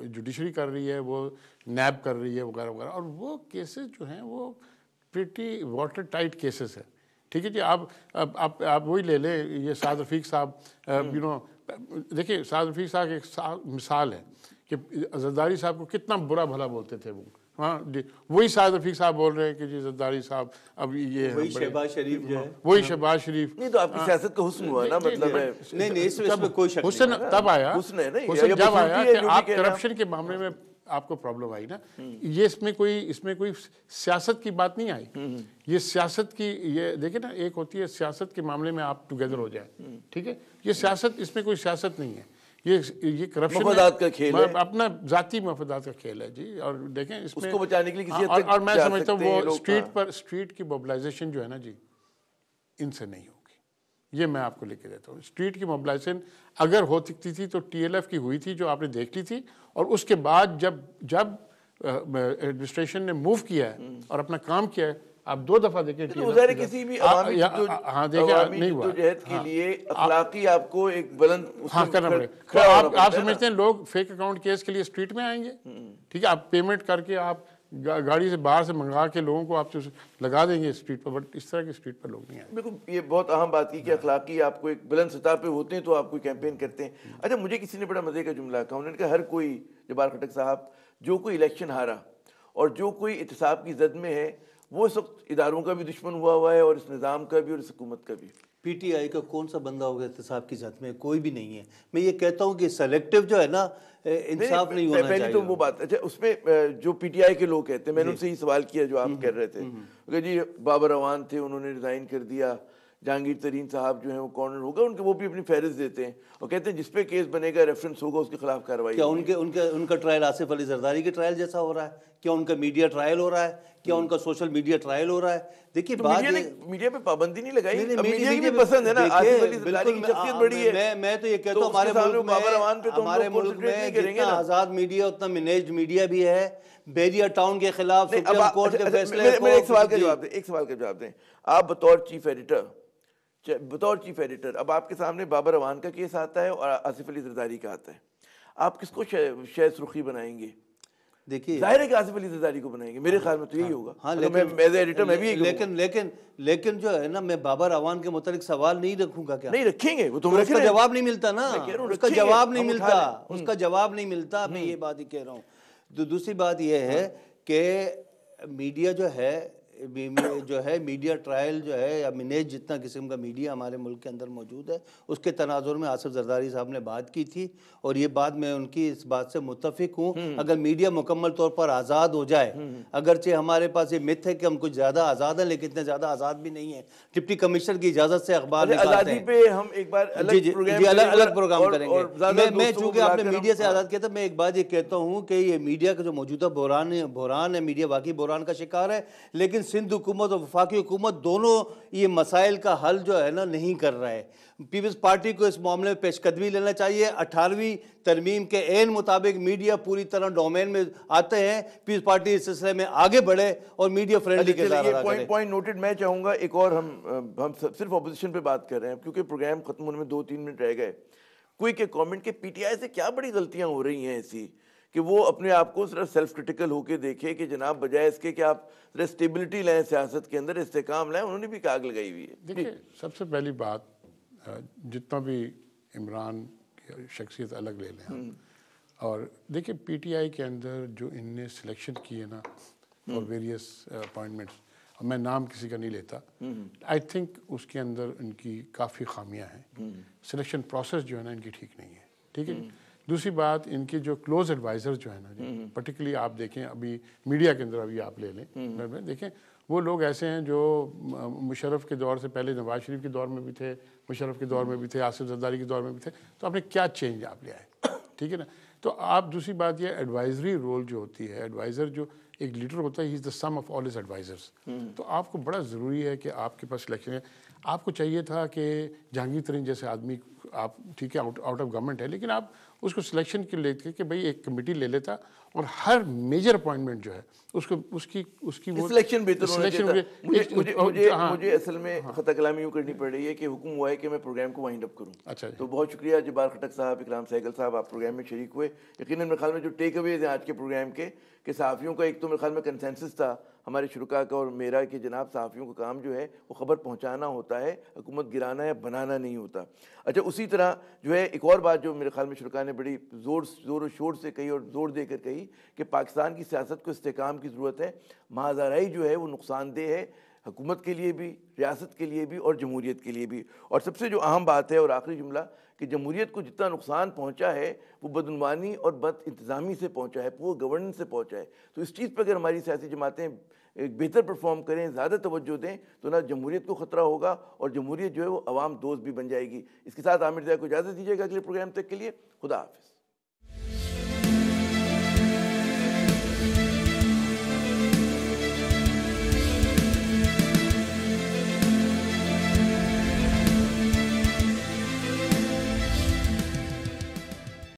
Speaker 2: جوڈیشری کر رہی ہے, وہ نیب کر رہی ہے وغیرہ وغیرہ, اور وہ کیسز جو ہیں وہ پریٹی واٹر ٹائٹ کیسز ہیں. ٹھیک ہے جی, آپ وہی لے لیں, یہ سعد رفیق صاحب, دیکھیے سعد رفیق صاحب ایک مثال ہے کہ زرداری صاحب کو کتنا برا بھلا بولتے تھے وہ. ہاں جی, وہی سعد رفیق صاحب بول رہے ہیں کہ جی زرداری صاحب اب یہ
Speaker 3: وہی شہباز شریف جو ہے,
Speaker 2: وہی شہباز شریف.
Speaker 1: نہیں تو آپ کی سیاست کا حسن ہوا نا, مطلب ہے
Speaker 3: نہیں اس میں کوئی شک نہیں.
Speaker 2: حسن تب آیا,
Speaker 1: حسن ہے نا,
Speaker 2: حسن جب آیا کہ آپ کرپشن کے معاملے میں آپ کو پرابلم آئی نا. یہ اس میں کوئی سیاست کی بات نہیں آئی. یہ سیاست کی, یہ دیکھیں نا, ایک ہوتی ہے سیاست کے معاملے میں آپ ٹوگیدر ہو جائیں, ٹھیک ہے, یہ سیاست, اس میں کوئی سیاست نہیں ہے, یہ کرپشن
Speaker 1: مفادات کا کھیل ہے,
Speaker 2: اپنا ذاتی مفادات کا کھیل ہے جی. اور دیکھیں اس میں
Speaker 1: اس کو بچانے کے لیے کسی حد تک
Speaker 2: اور میں سمجھتا ہوں وہ اسٹریٹ کی موبلائزیشن جو ہے نا جی, ان سے نہیں ہوگی. یہ میں آپ کو لے کے دیتا ہوں. اسٹریٹ کی موبلائزیشن اگر ہو سکتی تھی تو ٹی ایل ایف کی ہوئی تھی جو آپ نے دیکھ لی تھی, اور اس کے بعد جب ایڈمنسٹریشن نے موو کیا ہے اور اپنا کام کیا ہے, آپ 2 دفعہ دیکھیں
Speaker 1: کسی بھی عوامی جدوجہد کے لیے اخلاقی آپ کو ایک بلند
Speaker 2: کرنا پڑے گا. آپ سمجھتے ہیں لوگ فیک اکاؤنٹ کیس کے لیے اسٹریٹ میں آئیں گے؟ ٹھیک ہے, آپ پیمنٹ کر کے آپ گاڑی سے باہر سے منگا کے لوگوں کو آپ لگا دیں گے اسٹریٹ پر, بٹ اس طرح کی اسٹریٹ پر لوگ نہیں آئیں.
Speaker 1: بالکل, یہ بہت اہم بات کی کہ اخلاقی آپ کو ایک بلند سطح پہ ہوتے ہیں تو آپ کوئی کیمپین کرتے ہیں. اچھا, مجھے کسی نے بڑا مزے کا جملہ کہا, انہوں نے کہا ہر کوئی, جبار خٹک صاحب, جو کوئی الیکشن ہارا اور جو کوئی احتساب کی زد میں ہے وہ اس وقت اداروں کا بھی دشمن ہوا ہے اور اس نظام کا بھی اور اس حکومت کا بھی.
Speaker 3: پی ٹی آئی کا کون سا بندہ ہوگا احتساب کی ذات میں؟ کوئی بھی نہیں ہے. میں یہ کہتا ہوں کہ سلیکٹیو جو ہے نا انصاف نہیں ہونا چاہیے.
Speaker 1: پہلی تو وہ بات, اچھا اس میں جو پی ٹی آئی کے لوگ کہتے ہیں, میں نے ان سے ہی سوال کیا جو آپ کہہ رہے تھے کہ جی بابر اعوان تھے, انہوں نے ریزائن کر دیا, جہانگیر ترین صاحب جو ہیں وہ کارنر ہوگا, ان کے وہ بھی اپنی فہرست دیتے ہیں اور کہتے ہیں جس پہ کیس بنے گا ریفرنس ہوگا اس کے خلاف کارروائی.
Speaker 3: کیا ان کا ٹرائل آصف علی زرداری کے ٹرائل جیسا ہو رہا ہے؟ کیا ان کا میڈیا ٹرائل ہو رہا ہے؟ کیا ان کا سوشل میڈیا ٹرائل ہو رہا ہے؟ دیکھیے
Speaker 1: میڈیا پہ پابندی نہیں لگائی, میڈیا کی بھی پسند ہے نا, آصف علی زرداری کی شخصیت بڑی ہے.
Speaker 3: میں تو یہ کہتا ہوں ہمارے ملک میں جتنا آزاد میڈیا اتنا مینیجڈ میڈیا بھی ہے. بیریا ٹاؤن کے خلاف سپریم کورٹ کے فیصلے کو,
Speaker 1: ایک سوال کا جواب دیں. آپ بطور چیف ایڈیٹر, اب آپ کے سامنے بابر اعوان کا کیس آتا ہے اور آصف علی زرداری کا آتا ہے, آپ کس کو شہ سرخی بنائیں گے؟
Speaker 3: دیکھیے
Speaker 1: ظاہر ہے کہ آصف علی زرداری کو بنائیں گے, میرے خیال میں تو یہی ہوگا. ہاں
Speaker 3: لیکن جو ہے نا, میں بابر اعوان کے متعلق سوال نہیں رکھوں گا. کیا
Speaker 1: نہیں رکھیں گے؟ وہ تو
Speaker 3: اس کا جواب نہیں ملتا نا, اس کا جواب نہیں ملتا. میں یہ بات ہی کہہ رہا ہوں. دوسری بات یہ ہے کہ میڈیا جو ہے میڈیا ٹرائل جو ہے یا منیج جتنا قسم کا میڈیا ہمارے ملک کے اندر موجود ہے، اس کے تناظر میں آصف زرداری صاحب نے بات کی تھی، اور یہ بات میں ان کی اس بات سے متفق ہوں۔ اگر میڈیا مکمل طور پر آزاد ہو جائے، اگرچہ ہمارے پاس یہ مت ہے کہ ہم کچھ زیادہ آزاد ہیں لیکن اتنے زیادہ آزاد بھی نہیں ہیں، ڈپٹی کمشنر کی اجازت سے اخبار نکالتے
Speaker 1: آزادی
Speaker 3: ہیں۔
Speaker 1: پہ ہم ایک بار
Speaker 3: الگ پروگرام کریں گے۔ میں چونکہ آپ نے میڈیا سے آزاد کیا تھا، میں ایک بات یہ کہتا ہوں کہ یہ میڈیا کا جو موجودہ بحران ہے، میڈیا واقعی بحران کا شکار ہے، لیکن سندھ حکومت اور وفاقی حکومت دونوں یہ مسائل کا حل جو ہے نا نہیں کر رہا ہے۔ پیپلز پارٹی کو اس معاملے میں پیش قدمی لینا چاہیے۔ 18ویں ترمیم کے عین مطابق میڈیا پوری طرح ڈومین میں آتے ہیں، پیپلز پارٹی اس سلسلے میں آگے بڑھے اور میڈیا فرینڈلی کردار ادا کرے۔
Speaker 1: Point noted. میں چاہوں گا ایک اور، ہم صرف اپوزیشن پہ بات کر رہے ہیں کیونکہ پروگرام ختم ہونے میں 2-3 منٹ رہ گئے۔ کوئی کہ کامنٹ کہ پی ٹی آئی سے کیا بڑی غلطیاں ہو رہی ہیں ایسی کہ وہ اپنے آپ کو ذرا سیلف کرٹیکل ہو کے دیکھے کہ جناب بجائے اس کے کہ آپ ذرا اسٹیبلٹی لائیں سیاست کے اندر، استحکام لائیں، انہوں نے بھی آگ لگائی ہوئی ہے۔
Speaker 2: دیکھیں، سب سے پہلی بات، جتنا بھی عمران کی شخصیت الگ لے لیں اور دیکھیں پی ٹی آئی کے اندر جو ان نے سلیکشن کی ہے نا فار ویریس اپوائنٹمنٹس، اور میں نام کسی کا نہیں لیتا، آئی تھنک اس کے اندر ان کی کافی خامیاں ہیں۔ سلیکشن پروسیس جو ہے نا ان کی ٹھیک نہیں ہے، ٹھیک ہے۔ دوسری بات، ان کے جو کلوز ایڈوائزر جو ہے نا جی، پرٹیکولرلی آپ دیکھیں ابھی میڈیا کے اندر ابھی آپ لے لیں، دیکھیں وہ لوگ ایسے ہیں جو مشرف کے دور سے پہلے نواز شریف کے دور میں بھی تھے، مشرف کے دور میں بھی تھے، آصف زرداری کے دور میں بھی تھے، تو آپ نے کیا چینج آپ لے آئے، ٹھیک ہے نا۔ تو آپ دوسری بات یہ ایڈوائزری رول جو ہوتی ہے، ایڈوائزر جو ایک لیڈر ہوتا ہے، ہی از دا سم آف آل ہز ایڈوائزرس۔ تو آپ کو بڑا ضروری ہے کہ آپ کے پاس سلیکشن ہے۔ آپ کو چاہیے تھا کہ جہانگیر ترین جیسے آدمی، آپ ٹھیک ہے آؤٹ آف گورنمنٹ ہے، لیکن آپ اس کو سلیکشن کے لیے کہ بھئی ایک کمیٹی لے لیتا اور ہر میجر اپوائنٹمنٹ جو ہے اس کو اس کی وہ
Speaker 1: سلیکشن بہتر ہونا چاہیے۔ مجھے اصل میں خطا کلامی یوں کرنی پڑ رہی ہے کہ حکم ہوا ہے کہ میں پروگرام کو وائنڈ اپ کروں۔
Speaker 2: اچھا،
Speaker 1: تو بہت شکریہ جبار خٹک صاحب، اکرام سہگل صاحب، آپ پروگرام میں شریک ہوئے۔ یقیناً میرے خیال میں جو ٹیک اویز ہیں آج کے پروگرام کے کہ صحافیوں کا ایک تو میرے خیال میں کنسنسس تھا ہمارے شرکاء کا اور میرا کہ جناب صحافیوں کا کام جو ہے وہ خبر پہنچانا ہوتا ہے، حکومت گرانا یا بنانا نہیں ہوتا۔ اچھا، اسی طرح جو ہے ایک اور بات جو میرے خیال میں شرکاء نے بڑی زور و شور سے کہی اور زور دے کر کہی کہ پاکستان کی سیاست کو استحکام کی ضرورت ہے۔ مہازارائی جو ہے وہ نقصان دہ ہے، حکومت کے لیے بھی، ریاست کے لیے بھی اور جمہوریت کے لیے بھی۔ اور سب سے جو اہم بات ہے اور آخری جملہ کہ جمہوریت کو جتنا نقصان پہنچا ہے وہ بدعنوانی اور بد انتظامی سے پہنچا ہے، پور گورننس سے پہنچا ہے۔ تو اس چیز پہ اگر ہماری سیاسی جماعتیں ایک بہتر پرفارم کریں، زیادہ توجہ دیں، تو نہ جمہوریت کو خطرہ ہوگا اور جمہوریت جو ہے وہ عوام دوست بھی بن جائے گی۔ اس کے ساتھ عامر ضیاء کو اجازت دیجیے گا اگلے پروگرام تک کے لیے۔ خدا حافظ۔